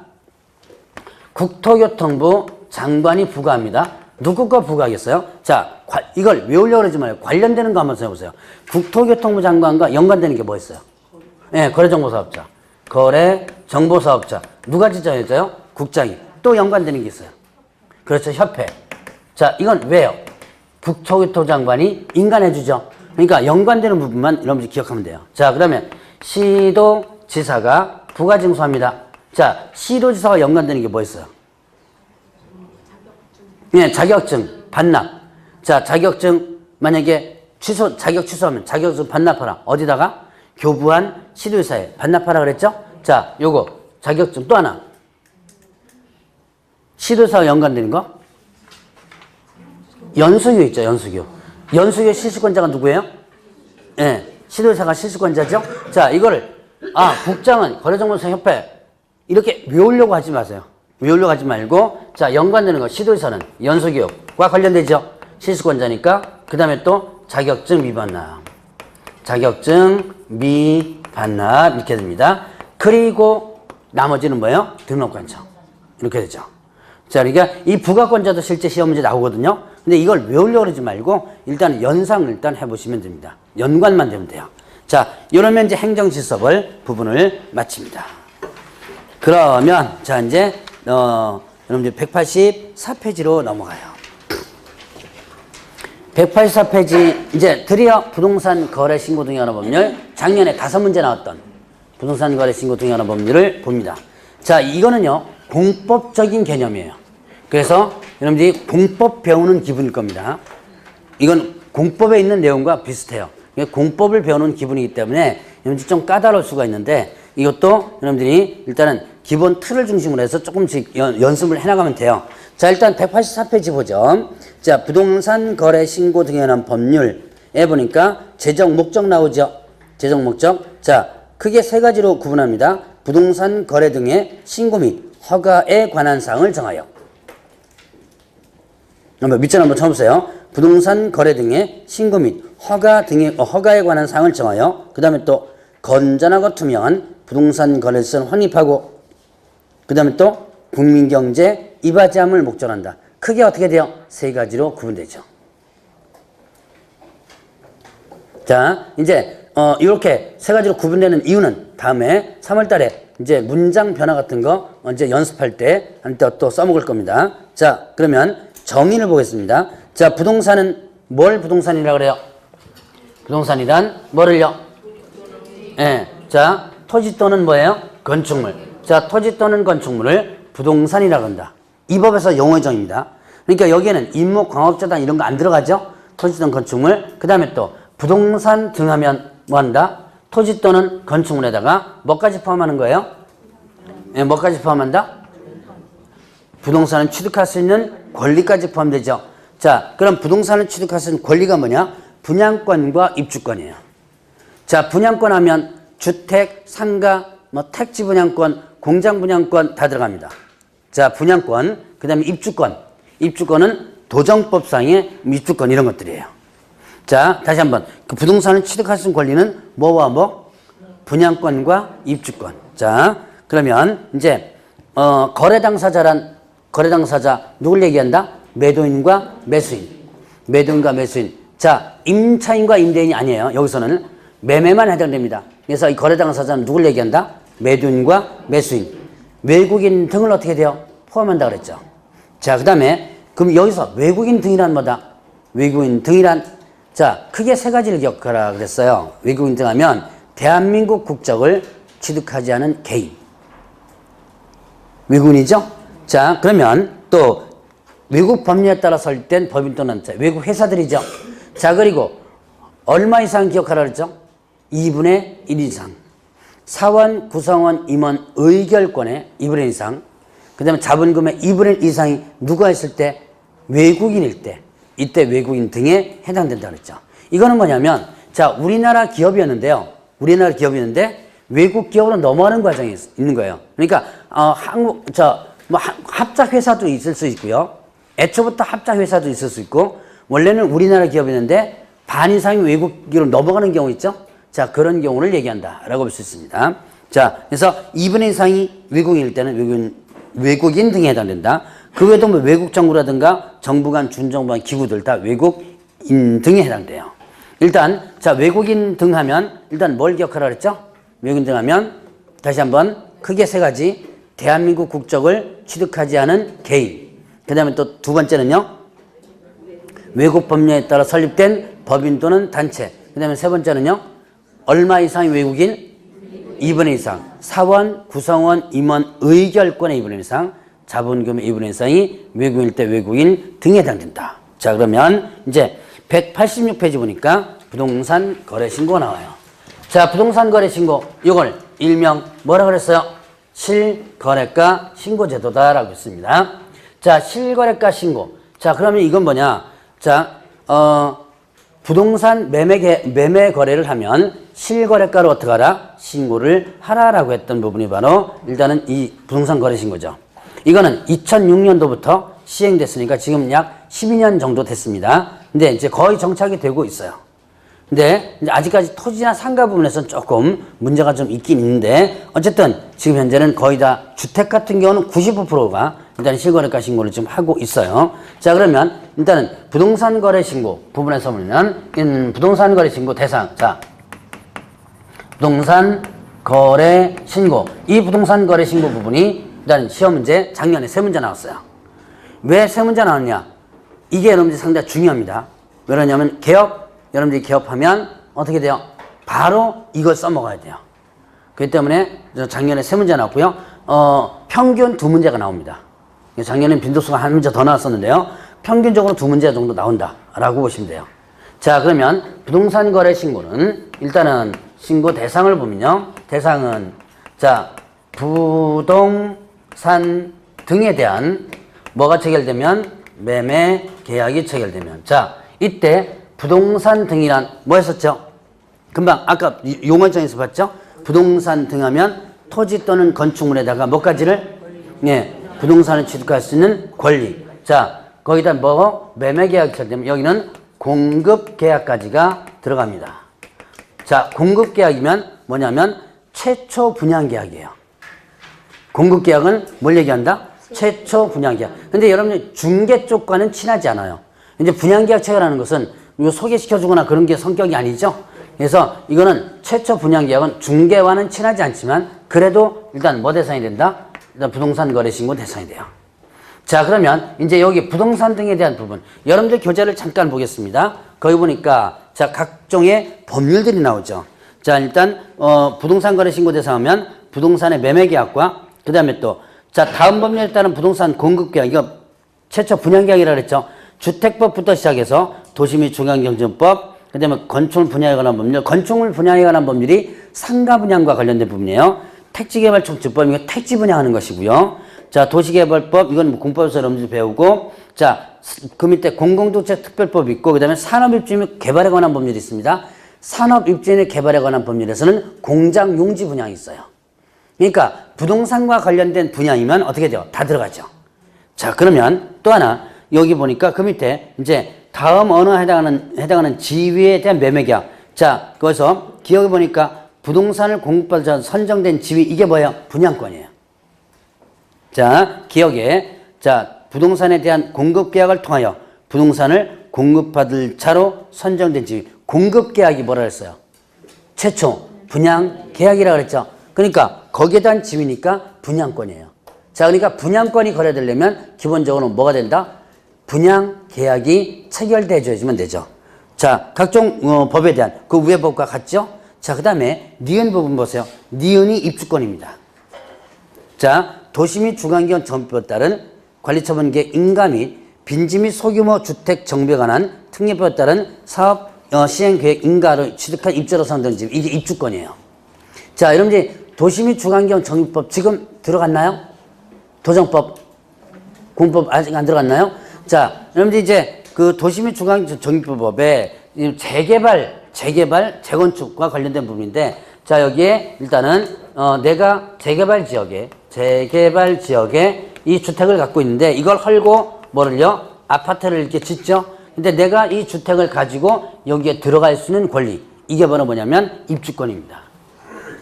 국토교통부 장관이 부과합니다. 누구가 부과하겠어요? 자, 이걸 외우려고 그러지 말고 관련되는 거 한번 써보세요. 국토교통부 장관과 연관되는 게 뭐 있어요? 예, 네, 거래정보사업자. 거래정보사업자. 누가 지정해줘요? 국장이. 또 연관되는 게 있어요. 그렇죠, 협회. 자, 이건 왜요? 국토교통부 장관이 인간해주죠. 그러니까 연관되는 부분만 여러분들 기억하면 돼요. 자, 그러면 시도지사가 부과징수합니다. 자, 시도지사와 연관되는 게 뭐 있어요? 예, 자격증 반납. 자, 자격증 만약에 자격 취소하면 자격증 반납하라. 어디다가? 교부한 시도지사에 반납하라 그랬죠? 자, 요거 자격증 또 하나. 시도지사와 연관되는 거? 연수교 있죠, 연수교. 연수교 실시권자가 누구예요? 예, 시도지사가 실시권자죠? 자, 이거를, 국장은 거래정보사협회 이렇게 외우려고 하지 마세요. 외우려고 하지 말고, 자, 연관되는 거, 시도지사는 연수교육과 관련되죠? 실시권자니까, 그 다음에 또 자격증 미반납. 자격증 미반납, 이렇게 됩니다. 그리고 나머지는 뭐예요? 등록관청. 이렇게 되죠. 자, 그러니까 이 부가권자도 실제 시험 문제 나오거든요. 근데 이걸 외우려고 그러지 말고 일단 연상을 일단 해보시면 됩니다. 연관만 되면 돼요. 자, 이러면 이제 행정지서벌 부분을 마칩니다. 그러면 자, 이제 여러분들 184페이지로 넘어가요. 184페이지 이제 드디어 부동산 거래 신고 등에 관한 법률, 작년에 5문제 나왔던 부동산 거래 신고 등에 관한 법률을 봅니다. 자, 이거는요 공법적인 개념이에요. 그래서 여러분들이 공법 배우는 기분일 겁니다. 이건 공법에 있는 내용과 비슷해요. 공법을 배우는 기분이기 때문에 여러분들이 좀 까다로울 수가 있는데, 이것도 여러분들이 일단은 기본 틀을 중심으로 해서 조금씩 연습을 해나가면 돼요. 자, 일단 184페이지 보죠. 자, 부동산 거래 신고 등에 관한 법률에 보니까 제정 목적 나오죠. 제정 목적. 자, 크게 3가지로 구분합니다. 부동산 거래 등의 신고 및 허가에 관한 사항을 정하여. 밑줄 한번 쳐보세요. 부동산 거래 등의 신고 및 허가에 관한 사항을 정하여, 그 다음에 또 건전하고 투명한 부동산 거래 시설 확립하고, 그 다음에 또 국민경제 이바지함을 목적으로 한다. 크게 어떻게 돼요? 3가지로 구분되죠. 자, 이제 이렇게 3가지로 구분되는 이유는 다음에 3월 달에 이제 문장 변화 같은 거 이제 연습할 때 또 써먹을 겁니다. 자, 그러면 정의를 보겠습니다. 자, 부동산은 뭘 부동산이라고 그래요? 부동산이란 뭐를요? 예. 자, 토지 또는 뭐예요? 건축물. 자, 토지 또는 건축물을 부동산이라고 한다. 이 법에서 용어정입니다. 그러니까 여기에는 임목, 광업재단 이런 거 안 들어가죠? 토지 또는 건축물. 그 다음에 또 부동산 등 하면 뭐 한다? 토지 또는 건축물에다가 뭐까지 포함하는 거예요? 예, 뭐까지 포함한다? 부동산을 취득할 수 있는 권리까지 포함되죠. 자, 그럼 부동산을 취득할 수 있는 권리가 뭐냐? 분양권과 입주권이에요. 자, 분양권 하면 주택, 상가, 뭐 택지 분양권, 공장 분양권 다 들어갑니다. 자, 분양권, 그 다음에 입주권. 입주권은 도정법상의 입주권 이런 것들이에요. 자, 다시 한번. 그 부동산을 취득할 수 있는 권리는 뭐와 뭐? 분양권과 입주권. 자, 그러면 이제 거래 당사자 누굴 얘기한다? 매도인과 매수인. 매도인과 매수인. 자, 임차인과 임대인이 아니에요. 여기서는 매매만 해당됩니다. 그래서 이 거래 당사자는 누굴 얘기한다? 매도인과 매수인. 외국인 등을 어떻게 돼요? 포함한다 그랬죠. 자, 그 다음에 그럼 여기서 외국인 등이란 뭐다? 외국인 등이란, 자, 크게 3가지를 기억하라 그랬어요. 외국인 등 하면 대한민국 국적을 취득하지 않은 개인. 외국인이죠? 자, 그러면 또 외국 법률에 따라 설립된 법인 또는 외국 회사들이죠. 자, 그리고 얼마 이상 기억하라 그랬죠? 2분의 1 이상. 사원, 구성원, 임원 의결권의 2분의 1 이상. 그 다음에 자본금의 2분의 1 이상이 누가 있을 때? 외국인일 때. 이때 외국인 등에 해당된다 그랬죠. 이거는 뭐냐면 자, 우리나라 기업이었는데요. 우리나라 기업이었는데 외국 기업으로 넘어가는 과정이 있는 거예요. 그러니까 합작 회사도 있을 수 있고요. 애초부터 합작 회사도 있을 수 있고 원래는 우리나라 기업이었는데 반 이상이 외국 기업으로 넘어가는 경우 있죠. 자, 그런 경우를 얘기한다라고 볼 수 있습니다. 자, 그래서 2분의 이상이 외국인일 때는 외국인 등에 해당된다. 그 외에도 뭐 외국 정부라든가 정부 간, 준정부 간 기구들 다 외국인 등에 해당돼요. 일단 자, 외국인 등 하면 일단 뭘 기억하라 그랬죠? 외국인 등 하면 다시 한번 크게 세 가지. 대한민국 국적을 취득하지 않은 개인. 그 다음에 또 두 번째는요. 외국 법령에 따라 설립된 법인 또는 단체. 그 다음에 세 번째는요. 얼마 이상의 외국인? 2분의 이상. 사원, 구성원, 임원, 의결권의 2분의 이상. 자본금의 2분의 이상이 외국인일 때 외국인 등에 해당된다. 자, 그러면 이제 186페이지 보니까 부동산 거래 신고가 나와요. 자, 부동산 거래 신고, 이걸 일명 뭐라 그랬어요? 실거래가 신고제도다라고 했습니다. 자, 실거래가 신고. 자, 그러면 이건 뭐냐? 자, 부동산 매매 거래를 하면 실거래가로 어떻게 하라? 신고를 하라라고 했던 부분이 바로 일단은 이 부동산 거래 신고죠. 이거는 2006년도부터 시행됐으니까 지금 약 12년 정도 됐습니다. 근데 이제 거의 정착이 되고 있어요. 근데 이제 아직까지 토지나 상가 부분에서는 조금 문제가 좀 있긴 있는데 어쨌든 지금 현재는 거의 다 주택 같은 경우는 95%가 일단 실거래가 신고를 좀 하고 있어요. 자, 그러면 일단은 부동산 거래 신고 부분에서 보면 부동산 거래 신고 대상. 자, 부동산 거래 신고. 이 부동산 거래 신고 부분이 일단 시험 문제 작년에 세 문제 나왔어요. 왜 세 문제 나왔냐? 이게 여러분들이 상당히 중요합니다. 왜 그러냐면 여러분들이 개업하면 어떻게 돼요? 바로 이걸 써먹어야 돼요. 그렇기 때문에 작년에 세 문제 나왔고요. 평균 두 문제가 나옵니다. 작년엔 빈도수가 한 문제 더 나왔었는데요. 평균적으로 두 문제 정도 나온다라고 보시면 돼요. 자, 그러면 부동산 거래 신고는 일단은 신고 대상을 보면요. 대상은 자, 부동산 등에 대한 뭐가 체결되면 매매 계약이 체결되면 자, 이때 부동산 등이란 뭐 했었죠? 금방 아까 용어장에서 봤죠? 부동산 등 하면 토지 또는 건축물에다가 뭐까지를? 예, 부동산을 취득할 수 있는 권리. 자, 거기다 뭐 매매 계약이 체결되면 여기는 공급 계약까지가 들어갑니다. 자, 공급 계약이면 뭐냐면 최초 분양 계약이에요. 공급 계약은 뭘 얘기한다? 최초 분양 계약. 근데 여러분들 중개 쪽과는 친하지 않아요. 이제 분양 계약 체결하는 것은 이거 소개시켜주거나 그런 게 성격이 아니죠. 그래서 이거는 최초 분양 계약은 중개와는 친하지 않지만 그래도 일단 뭐 대상이 된다? 일단 부동산 거래 신고 대상이 돼요. 자, 그러면 이제 여기 부동산 등에 대한 부분. 여러분들 교재를 잠깐 보겠습니다. 거기 보니까 자, 각종의 법률들이 나오죠. 자, 일단 부동산 거래 신고 대상하면 부동산의 매매 계약과 그다음에 또 자, 다음 법률에 따른 부동산 공급 계약. 이거 최초 분양 계약이라고 그랬죠. 주택법부터 시작해서 도시 및 중앙경제법, 그다음에 건축물 분야에 관한 법률, 건축물 분야에 관한 법률이 상가 분양과 관련된 부분이에요. 택지개발청지법, 이거 택지 분양하는 것이고요. 자, 도시개발법, 이건 뭐 공법에서 여러분들이 배우고, 자, 그 밑에 공공도시특별법이 있고, 그다음에 산업입지 및 개발에 관한 법률이 있습니다. 산업입지 및 개발에 관한 법률에서는 공장 용지 분양이 있어요. 그러니까 부동산과 관련된 분야이면 어떻게 돼요? 다 들어가죠. 자, 그러면 또 하나 여기 보니까 그 밑에 이제 다음 언어에 해당하는 지위에 대한 매매 계약. 자, 거기서 기억해 보니까 부동산을 공급받아 선정된 지위 이게 뭐예요? 분양권이에요. 자, 기억에 자, 부동산에 대한 공급 계약을 통하여 부동산을 공급받을 차로 선정된 지위. 공급 계약이 뭐라 그랬어요? 최초 분양 계약이라고 그랬죠. 그러니까 거기에 대한 지위니까 분양권이에요. 자, 그러니까 분양권이 거래되려면 기본적으로 뭐가 된다? 분양 계약이 체결돼 줘야지만 되죠. 자, 각종 법에 대한 그 위의 법과 같죠? 자, 그 다음에 니은 부분 보세요. 니은이 입주권입니다. 자, 도시 및 중앙기관 정비법에 따른 관리처분계 인가 및 빈지 및 소규모 주택 정비에 관한 특례법에 따른 사업 시행계획 인가를 취득한 입주로 선정된 집 이게 입주권이에요. 자, 여러분들 도시 및 중앙기관 정비법 지금 들어갔나요? 도정법, 공법 아직 안 들어갔나요? 자, 여러분들 이제 그 도시 및 중앙기관 정비법에 재개발 재개발, 재건축과 관련된 부분인데, 자, 여기에 일단은, 내가 재개발 지역에 이 주택을 갖고 있는데, 이걸 헐고, 뭐를요? 아파트를 이렇게 짓죠? 근데 내가 이 주택을 가지고 여기에 들어갈 수 있는 권리. 이게 바로 뭐냐면 입주권입니다.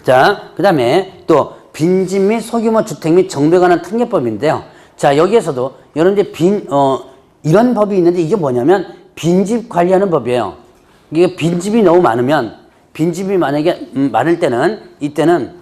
자, 그 다음에 또 빈집 및 소규모 주택 및 정비에 관한 특례법인데요. 자, 여기에서도 여러분들 이런 법이 있는데 이게 뭐냐면 빈집 관리하는 법이에요. 이게 빈집이 너무 많으면 빈집이 만약에 많을 때는 이때는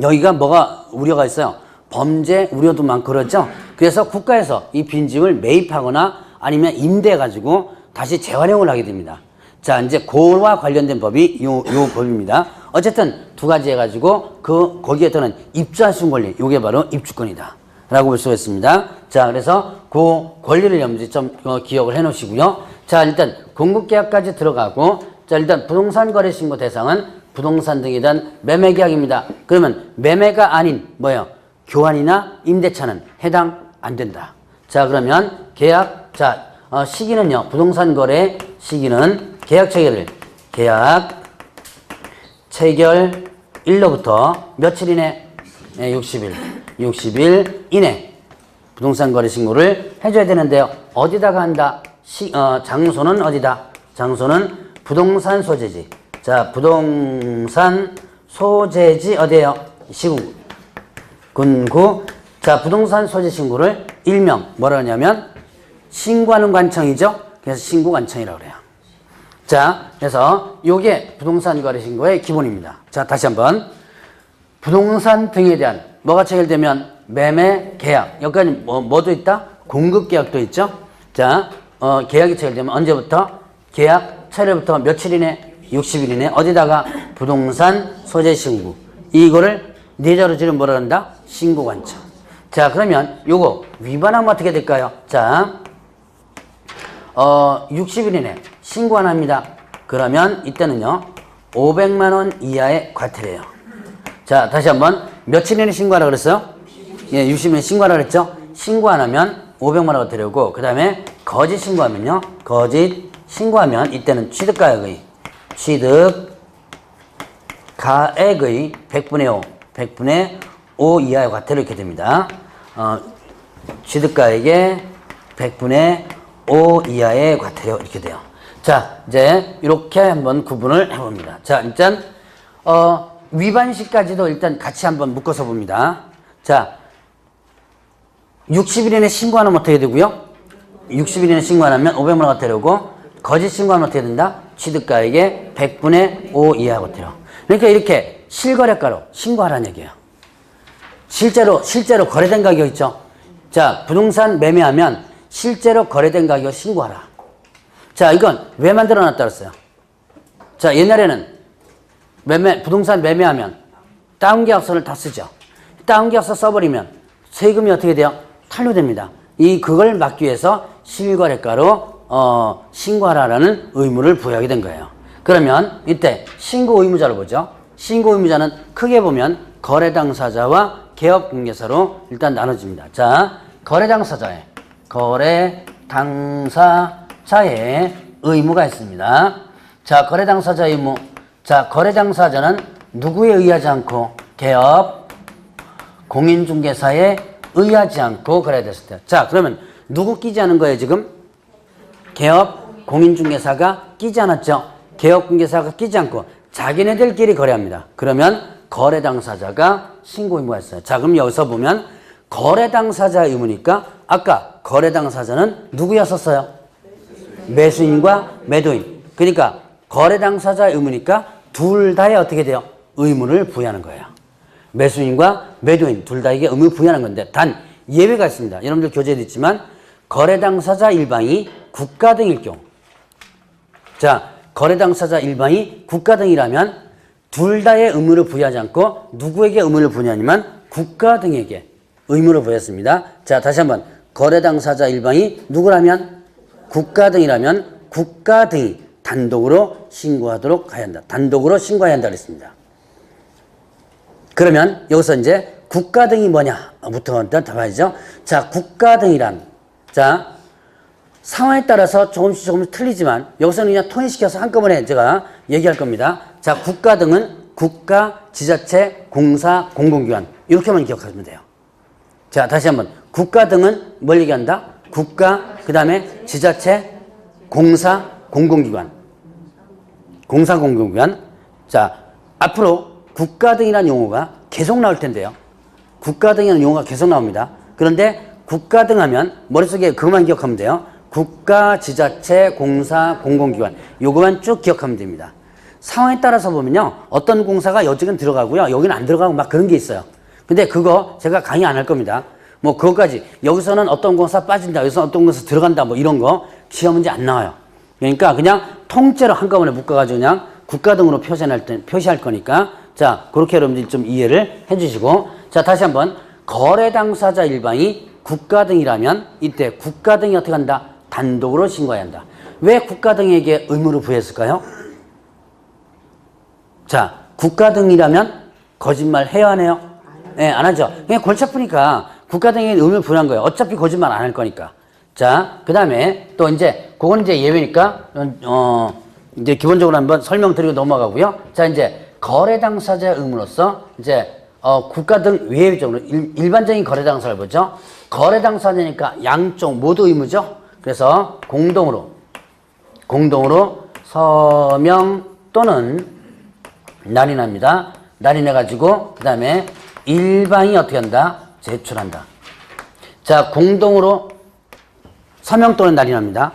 여기가 뭐가 우려가 있어요. 범죄 우려도 많고 그렇죠. 그래서 국가에서 이 빈집을 매입하거나 아니면 임대해가지고 다시 재활용을 하게 됩니다. 자, 이제 그와 관련된 법이 요 법입니다. 어쨌든 두 가지 해가지고 거기에 또는 입주할 수 있는 권리, 요게 바로 입주권이다 라고 볼 수가 있습니다. 자, 그래서 그 권리를 염두에 좀 기억을 해 놓으시고요. 자, 일단 공급계약까지 들어가고, 자, 일단 부동산 거래 신고 대상은 부동산 등에 대한 매매 계약입니다. 그러면 매매가 아닌 뭐예요? 교환이나 임대차는 해당 안 된다. 자, 그러면 계약, 자, 시기는요. 부동산 거래 시기는 계약 체결 일로부터 며칠 이내? 60일 이내 부동산 거래 신고를 해줘야 되는데요. 어디다가 한다? 장소는 어디다? 장소는 부동산 소재지. 자, 부동산 소재지 어디에요? 시군, 군구. 자, 부동산 소재 신고를 일명 뭐라 하냐면 신고하는 관청이죠. 그래서 신고관청이라고 그래요. 자, 그래서 요게 부동산 거래 신고의 기본입니다. 자, 다시 한번. 부동산 등에 대한 뭐가 체결되면 매매, 계약. 여기까지 뭐도 있다? 공급 계약도 있죠. 자, 계약이 체결되면 언제부터? 계약 체결부터 며칠 이내? 60일 이내. 어디다가? 부동산 소재 신고. 이거를 네 자루지를 뭐라 한다? 신고관청. 자, 그러면 요거 위반하면 어떻게 될까요? 자, 60일 이내 신고 안 합니다. 그러면 이때는요 500만 원 이하의 과태료예요. 자, 다시 한번 며칠 이내 신고하라 그랬어요? 예, 60일 이내 신고하라 그랬죠? 신고 안 하면 500만 원 과태료고, 그 다음에 거짓 신고하면요, 거짓 신고하면 이때는 취득가액의 100분의 5 이하의 과태료 이렇게 됩니다. 취득가액의 100분의 5 이하의 과태료 이렇게 돼요. 자, 이제 이렇게 한번 구분을 해봅니다. 자, 일단 위반 시까지도 일단 같이 한번 묶어서 봅니다. 자, 60일 이내 신고 안 하면 어떻게 되고요? 60일 이내 신고 안 하면 500만 원 과태료고, 거짓 신고하면 어떻게 된다? 취득가액의 100분의 5 이하 과태료. 그러니까 이렇게 실거래가로 신고하라는 얘기예요. 실제로 거래된 가격 있죠? 자, 부동산 매매하면 실제로 거래된 가격 신고하라. 자, 이건 왜 만들어 놨다 그랬어요? 자, 옛날에는 부동산 매매하면 다운계약서를 다 쓰죠. 다운계약서 써버리면 세금이 어떻게 돼요? 탄로됩니다. 그걸 막기 위해서 실거래가로 신고하라라는 의무를 부여하게 된 거예요. 그러면 이때 신고 의무자를 보죠. 신고 의무자는 크게 보면 거래 당사자와 개업 공개사로 일단 나눠집니다. 자, 거래 당사자의 의무가 있습니다. 자, 거래 당사자 의무. 자, 거래 당사자는 누구에 의하지 않고 개업 공인중개사에 의하지 않고 거래가 됐을 때. 자, 그러면 누구 끼지 않은 거예요, 지금? 개업 공인중개사가 끼지 않았죠. 개업 공개사가 끼지 않고 자기네들끼리 거래합니다. 그러면 거래 당사자가 신고 의무가 있어요. 자, 그럼 여기서 보면 거래 당사자 의무니까 아까 거래 당사자는 누구였었어요? 매수인과 매도인. 그러니까 거래 당사자 의무니까 둘 다에 어떻게 돼요? 의무를 부여하는 거예요. 매수인과 매도인 둘 다에게 의무를 부여하는 건데, 단 예외가 있습니다. 여러분들 교재에도 있지만 거래 당사자 일방이 국가 등일 경우. 자, 거래 당사자 일방이 국가 등이라면 둘 다의 의무를 부여하지 않고 누구에게 의무를 부여하냐면 국가 등에게 의무를 부여했습니다. 자, 다시 한번. 거래 당사자 일방이 누구라면? 국가 등이라면 국가 등이 단독으로 신고하도록 해야 한다. 단독으로 신고해야 한다 그랬습니다. 그러면 여기서 이제 국가 등이 뭐냐부터 일단 봐야죠. 자, 국가 등이란, 자, 상황에 따라서 조금씩 틀리지만 여기서는 그냥 통일시켜서 한꺼번에 제가 얘기할 겁니다. 자, 국가 등은 국가, 지자체, 공사, 공공기관 이렇게만 기억하시면 돼요. 자, 다시 한번 국가 등은 뭘 얘기한다? 국가, 그 다음에 지자체, 공사, 공공기관. 공사, 공공기관. 자, 앞으로 국가 등이라는 용어가 계속 나올 텐데요. 국가 등이라는 용어가 계속 나옵니다. 그런데 국가 등 하면 머릿속에 그것만 기억하면 돼요. 국가, 지자체, 공사, 공공기관 요거만 쭉 기억하면 됩니다. 상황에 따라서 보면요. 어떤 공사가 여직은 들어가고요. 여기는 안 들어가고 막 그런 게 있어요. 근데 그거 제가 강의 안 할 겁니다. 뭐 그것까지 여기서는 어떤 공사 빠진다. 여기서는 어떤 공사 들어간다. 뭐 이런 거 시험 문제 안 나와요. 그러니까 그냥 통째로 한꺼번에 묶어가지고 그냥 국가 등으로 표시할 거니까 자 그렇게 여러분들이 좀 이해를 해주시고 자 다시 한번 거래 당사자 일방이 국가 등이라면 이때 국가 등이 어떻게 한다? 단독으로 신고해야 한다. 왜 국가 등에게 의무를 부여했을까요? 자, 국가 등이라면 거짓말 해야 하네요? 네, 안 하죠. 그냥 골치 아프니까 국가 등에게 의무를 부여한 거예요. 어차피 거짓말 안 할 거니까. 자, 그 다음에 또 이제, 그건 이제 예외니까, 이제 기본적으로 한번 설명드리고 넘어가고요. 자, 이제 거래 당사자의 의무로서 이제, 국가 등 외외적으로 일반적인 거래 당사를 보죠. 거래 당사자니까 양쪽 모두 의무죠. 그래서 공동으로 서명 또는 날인합니다. 날인해가지고 그 다음에 일방이 어떻게 한다? 제출한다. 자 공동으로 서명 또는 날인합니다.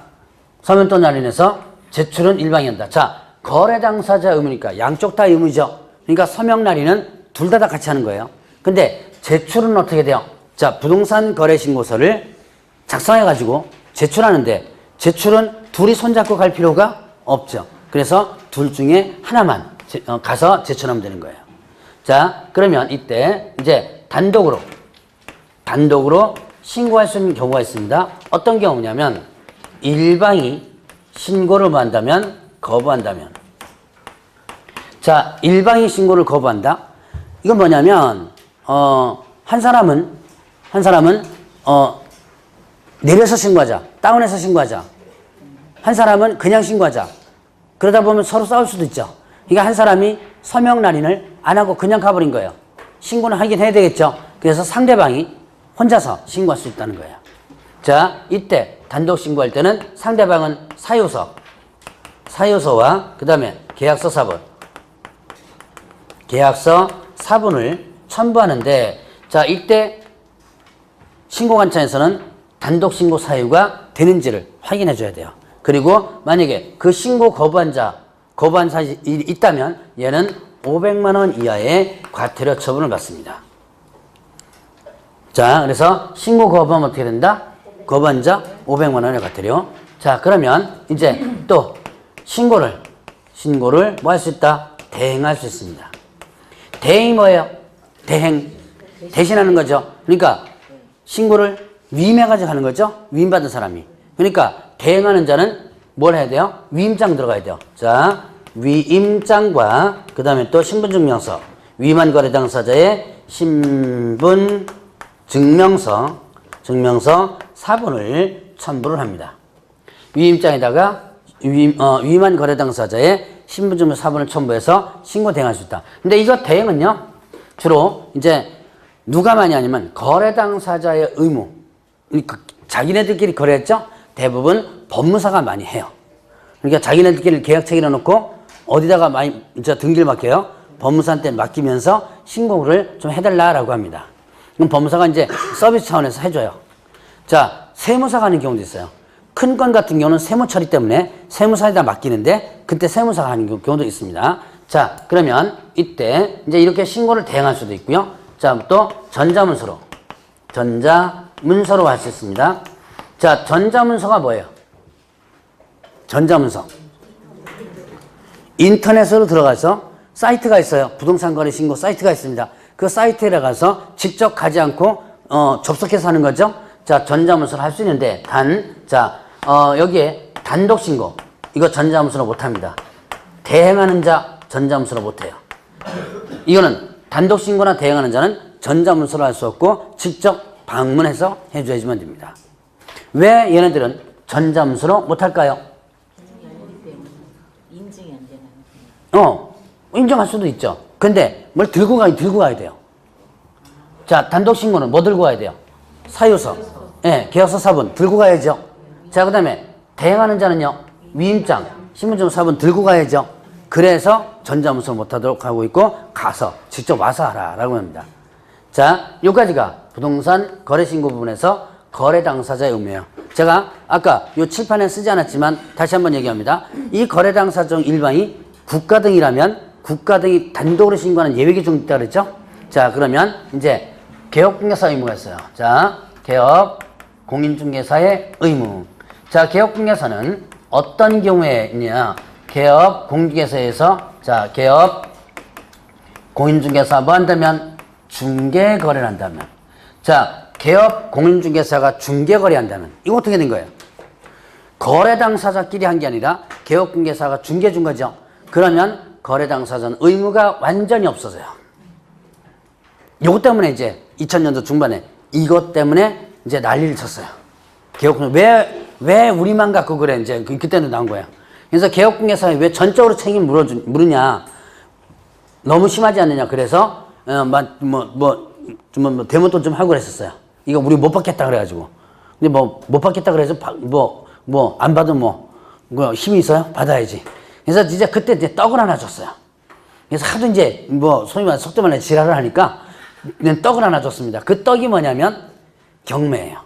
서명 또는 날인해서 제출은 일방이 한다. 자 거래 당사자 의무니까 양쪽 다 의무죠. 그러니까 서명 날인은 둘 다 같이 하는 거예요. 근데 제출은 어떻게 돼요? 자 부동산 거래 신고서를 작성해가지고 제출하는데 제출은 둘이 손잡고 갈 필요가 없죠. 그래서 둘 중에 하나만 가서 제출하면 되는 거예요. 자, 그러면 이때 이제 단독으로 신고할 수 있는 경우가 있습니다. 어떤 경우냐면 일방이 신고를 한다면 거부한다면 자, 일방이 신고를 거부한다. 이건 뭐냐면 한 사람은 내려서 신고하자. 다운해서 신고하자. 한 사람은 그냥 신고하자. 그러다 보면 서로 싸울 수도 있죠. 그러니까 한 사람이 서명 날인을 안 하고 그냥 가버린 거예요. 신고는 하긴 해야 되겠죠. 그래서 상대방이 혼자서 신고할 수 있다는 거예요. 자, 이때 단독 신고할 때는 상대방은 사유서와 그 다음에 계약서 사본을 첨부하는데 자, 이때 신고관청에서는 단독 신고 사유가 되는지를 확인해 줘야 돼요. 그리고 만약에 그 신고 거부한 사실이 있다면 얘는 500만 원 이하의 과태료 처분을 받습니다. 자, 그래서 신고 거부하면 어떻게 된다? 거부한 자 500만 원의 과태료. 자, 그러면 이제 또 신고를 뭐 할 수 있다? 대행할 수 있습니다. 대행이 뭐예요? 대신하는 거죠. 그러니까 신고를 위임해가지고 하는 거죠. 위임받은 사람이. 그러니까 대행하는 자는 뭘 해야 돼요? 위임장 들어가야 돼요. 자, 위임장과 그 다음에 또 신분증명서, 위임한 거래 당사자의 신분증명서 사본을 첨부를 합니다. 위임장에다가 위임한 거래 당사자의 신분증명서 사본을 첨부해서 신고 대행할 수 있다. 근데 이거 대행은요, 주로 이제 누가 많이 하냐면 거래 당사자의 의무, 자기네들끼리 거래했죠? 대부분 법무사가 많이 해요. 그러니까 자기네들끼리 계약 체결해 놓고 어디다가 많이 등기를 맡겨요. 법무사한테 맡기면서 신고를 좀 해달라라고 합니다. 그럼 법무사가 이제 서비스 차원에서 해줘요. 자, 세무사가 하는 경우도 있어요. 큰 건 같은 경우는 세무 처리 때문에 세무사에다 맡기는데 그때 세무사가 하는 경우도 있습니다. 자, 그러면 이때 이제 이렇게 신고를 대행할 수도 있고요. 자, 또 전자문서로 할 수 있습니다. 자, 전자문서가 뭐예요? 전자문서. 인터넷으로 들어가서 사이트가 있어요. 부동산 거래 신고 사이트가 있습니다. 그 사이트에 들어가서 직접 가지 않고 접속해서 하는 거죠. 자, 전자문서를 할 수 있는데 여기에 단독 신고 이거 전자문서로 못 합니다. 대행하는 자 전자문서로 못 해요. 이거는 단독 신고나 대행하는 자는 전자문서로 할 수 없고 직접 방문해서 해줘야지만 됩니다. 왜 얘네들은 전자문서로 못할까요? 인증이 안 되나요? 인정할 수도 있죠. 근데 뭘 들고 가야 돼요. 자, 단독 신고는 뭐 들고 가야 돼요? 사유서. 예, 계약서 사본 들고 가야죠. 자, 그 다음에 대행하는 자는요, 위임장, 신분증 사본 들고 가야죠. 그래서 전자문서 못하도록 하고 있고, 가서 직접 와서 하라라고 합니다. 자, 요까지가 부동산 거래신고 부분에서 거래 당사자의 의무예요. 제가 아까 요 칠판에 쓰지 않았지만 다시 한번 얘기합니다. 이 거래 당사자 중 일반이 국가 등이라면 국가 등이 단독으로 신고하는 예외 규정이 있다 그랬죠? 자, 그러면 이제 개업공개사 의무가 있어요. 자, 개업 공인중개사의 의무. 자, 개업공개사는 어떤 경우에 있냐? 개업 공인중개사에서 자, 개업 공인중개사 뭐 한다면 중개거래를 한다면. 자, 개업 공인중개사가 중개거래 한다면 이거 어떻게 된 거예요? 거래 당사자끼리 한 게 아니라 개업 공개사가 중개 준 거죠. 그러면 거래 당사자는 의무가 완전히 없어져요. 이것 때문에 이제 2000년도 중반에 이것 때문에 이제 난리를 쳤어요. 개업공개사 왜 우리만 갖고 그래? 이제 그때는 나온 거예요. 그래서 개업공개사에 왜 전적으로 책임 물으냐? 너무 심하지 않느냐? 그래서 대모돈 좀 하고 그랬었어요. 이거 우리 못 받겠다 그래가지고. 근데 못 받겠다 그래서 안 받으면 힘이 있어요? 받아야지. 그래서 이제 그때 이제 떡을 하나 줬어요. 그래서 하도 이제 소위 말해 속도 말해 지랄을 하니까 그냥 떡을 하나 줬습니다. 그 떡이 뭐냐면 경매예요.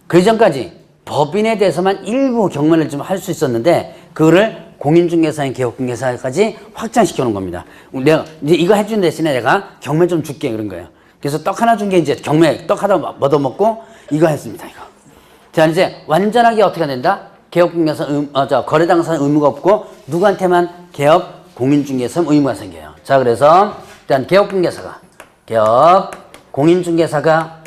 그 이전까지 법인에 대해서만 일부 경매를 좀 할 수 있었는데 그거를 공인중개사인 개업공개사까지 확장시켜 놓은 겁니다. 내가 이제 이거 해준 대신에 내가 경매 좀 줄게 그런 거예요. 그래서 떡 하나 준 게 이제 경매 떡 하나 얻어먹고 이거 했습니다. 이거. 자, 이제 완전하게 어떻게 된다? 개업공개사 거래 당사자는 의무가 없고 누구한테만 개업 공인중개사 의무가 생겨요. 자, 그래서 일단 개업 공인중개사가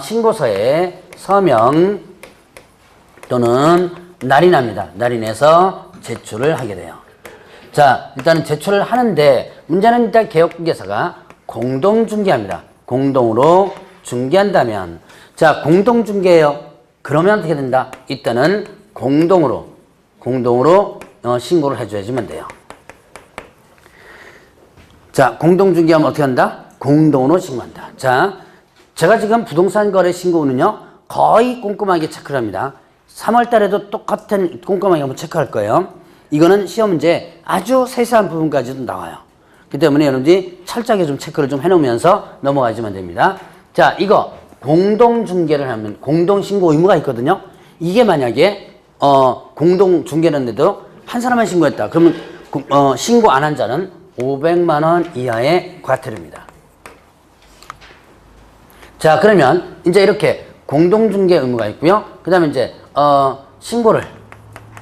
신고서에 서명 또는 날인합니다. 날인해서 제출을 하게 돼요. 자, 일단은 제출을 하는데 문제는 일단 개업공개사가 공동중개합니다. 공동으로 중개한다면 자, 공동중개예요. 그러면 어떻게 된다? 이때는 공동으로 신고를 해줘야지만 돼요. 자, 공동중개하면 어떻게 한다? 공동으로 신고한다. 자, 제가 지금 부동산 거래 신고는요 거의 꼼꼼하게 체크를 합니다. 3월 달에도 똑같은 꼼꼼하게 한번 체크할 거예요. 이거는 시험 문제 아주 세세한 부분까지도 나와요. 그 때문에 여러분들이 철저하게 좀 체크를 좀 해놓으면서 넘어가시면 됩니다. 자, 이거 공동중개를 하면 공동신고 의무가 있거든요. 이게 만약에 공동중개는데도 한 사람만 신고했다. 그러면 신고 안 한 자는 500만 원 이하의 과태료입니다. 자, 그러면 이제 이렇게 공동중개 의무가 있고요. 그 다음에 이제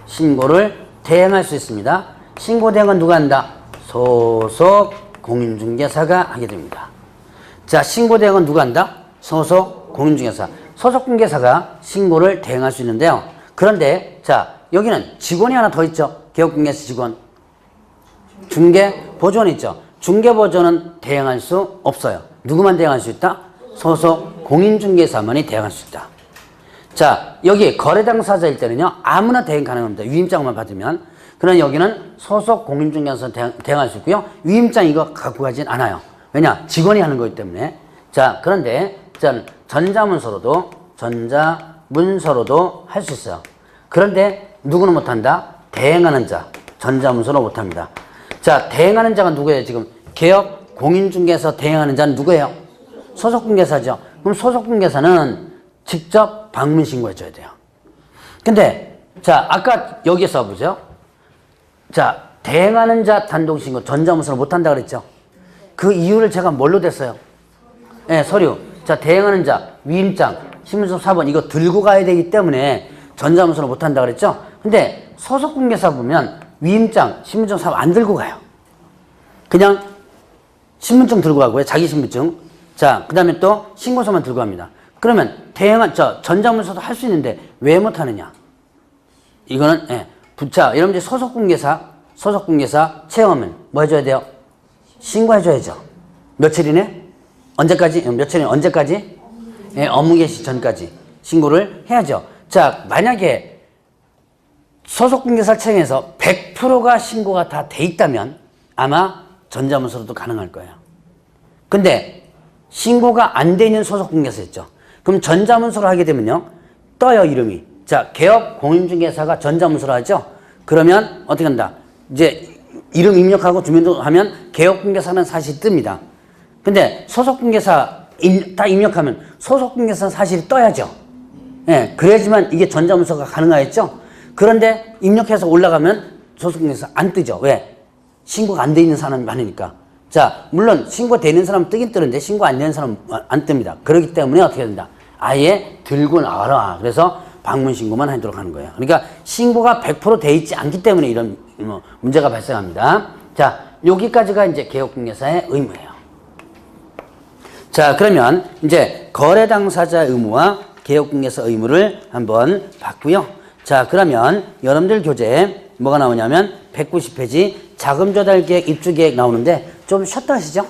신고를 대행할 수 있습니다. 신고 대행은 누가 한다? 소속 공인중개사가 하게 됩니다. 자, 신고 대행은 누가 한다? 소속 공인중개사. 소속 공개사가 신고를 대행할 수 있는데요. 그런데 자, 여기는 직원이 하나 더 있죠. 개업공개사 직원. 중개보조원 있죠. 중개보조원은 대행할 수 없어요. 누구만 대행할 수 있다? 소속 공인중개사만이 대행할 수 있다. 자, 여기 거래 당사자일 때는요 아무나 대행 가능합니다. 위임장만 받으면. 그러나 여기는 소속 공인중개사 대행할 수 있고요. 위임장 이거 갖고 가진 않아요. 왜냐? 직원이 하는 거기 때문에. 자, 그런데 전자문서로도 할 수 있어요. 그런데 누구는 못한다? 대행하는 자. 전자문서로 못합니다. 자, 대행하는 자가 누구예요? 지금 개업 공인중개사 대행하는 자는 누구예요? 소속공개사죠. 그럼 소속공개사는 직접 방문 신고해줘야 돼요. 근데 자, 아까 여기서 보죠. 자, 대행하는 자 단독 신고 전자문서로 못한다 그랬죠. 그 이유를 제가 뭘로 댔어요? 네, 서류. 자, 대행하는 자 위임장 신분증 4번 이거 들고 가야 되기 때문에 전자문서로 못한다 그랬죠. 근데 소속공개사 보면 위임장 신분증 4번 안 들고 가요. 그냥 신분증 들고 가고요. 자기 신분증. 자, 그 다음에 또 신고서만 들고 갑니다. 그러면 전자문서도 할 수 있는데 왜 못하느냐? 이거는 자, 여러분들 소속공개사 체험하면 뭐 해줘야 돼요? 신고해줘야죠. 며칠이네? 언제까지? 업무 개시 전까지 신고를 해야죠. 자, 만약에 소속공개사청에서 100%가 신고가 다 돼 있다면 아마 전자문서로도 가능할 거예요. 근데 신고가 안 돼 있는 소속공개사였죠. 그럼 전자문서로 하게 되면요. 떠요, 이름이. 자, 개업 공인중개사가 전자문서로 하죠. 그러면 어떻게 한다? 이제 이름 입력하고 주민등록 하면 개업공개사는 사실이 뜹니다. 근데 소속공개사 다 입력하면 소속공개사는 사실이 떠야죠. 예, 그래야지만 이게 전자문서가 가능하겠죠. 그런데 입력해서 올라가면 소속공개사 안 뜨죠. 왜? 신고가 안 돼 있는 사람이 많으니까. 자, 물론 신고되어 있는 사람은 뜨긴 뜨는데 신고 안 되는 사람은 안 뜹니다. 그렇기 때문에 어떻게 된다? 아예 들고 나와라. 그래서 방문 신고만 하도록 하는 거예요. 그러니까 신고가 100% 돼 있지 않기 때문에 이런 문제가 발생합니다. 자, 여기까지가 이제 개업공개사의 의무예요. 자, 그러면 이제 거래 당사자 의무와 개업공개사 의무를 한번 봤고요. 자, 그러면 여러분들 교재에 뭐가 나오냐면 190페이지 자금 조달 계획, 입주 계획 나오는데 좀 쉬었다 하시죠.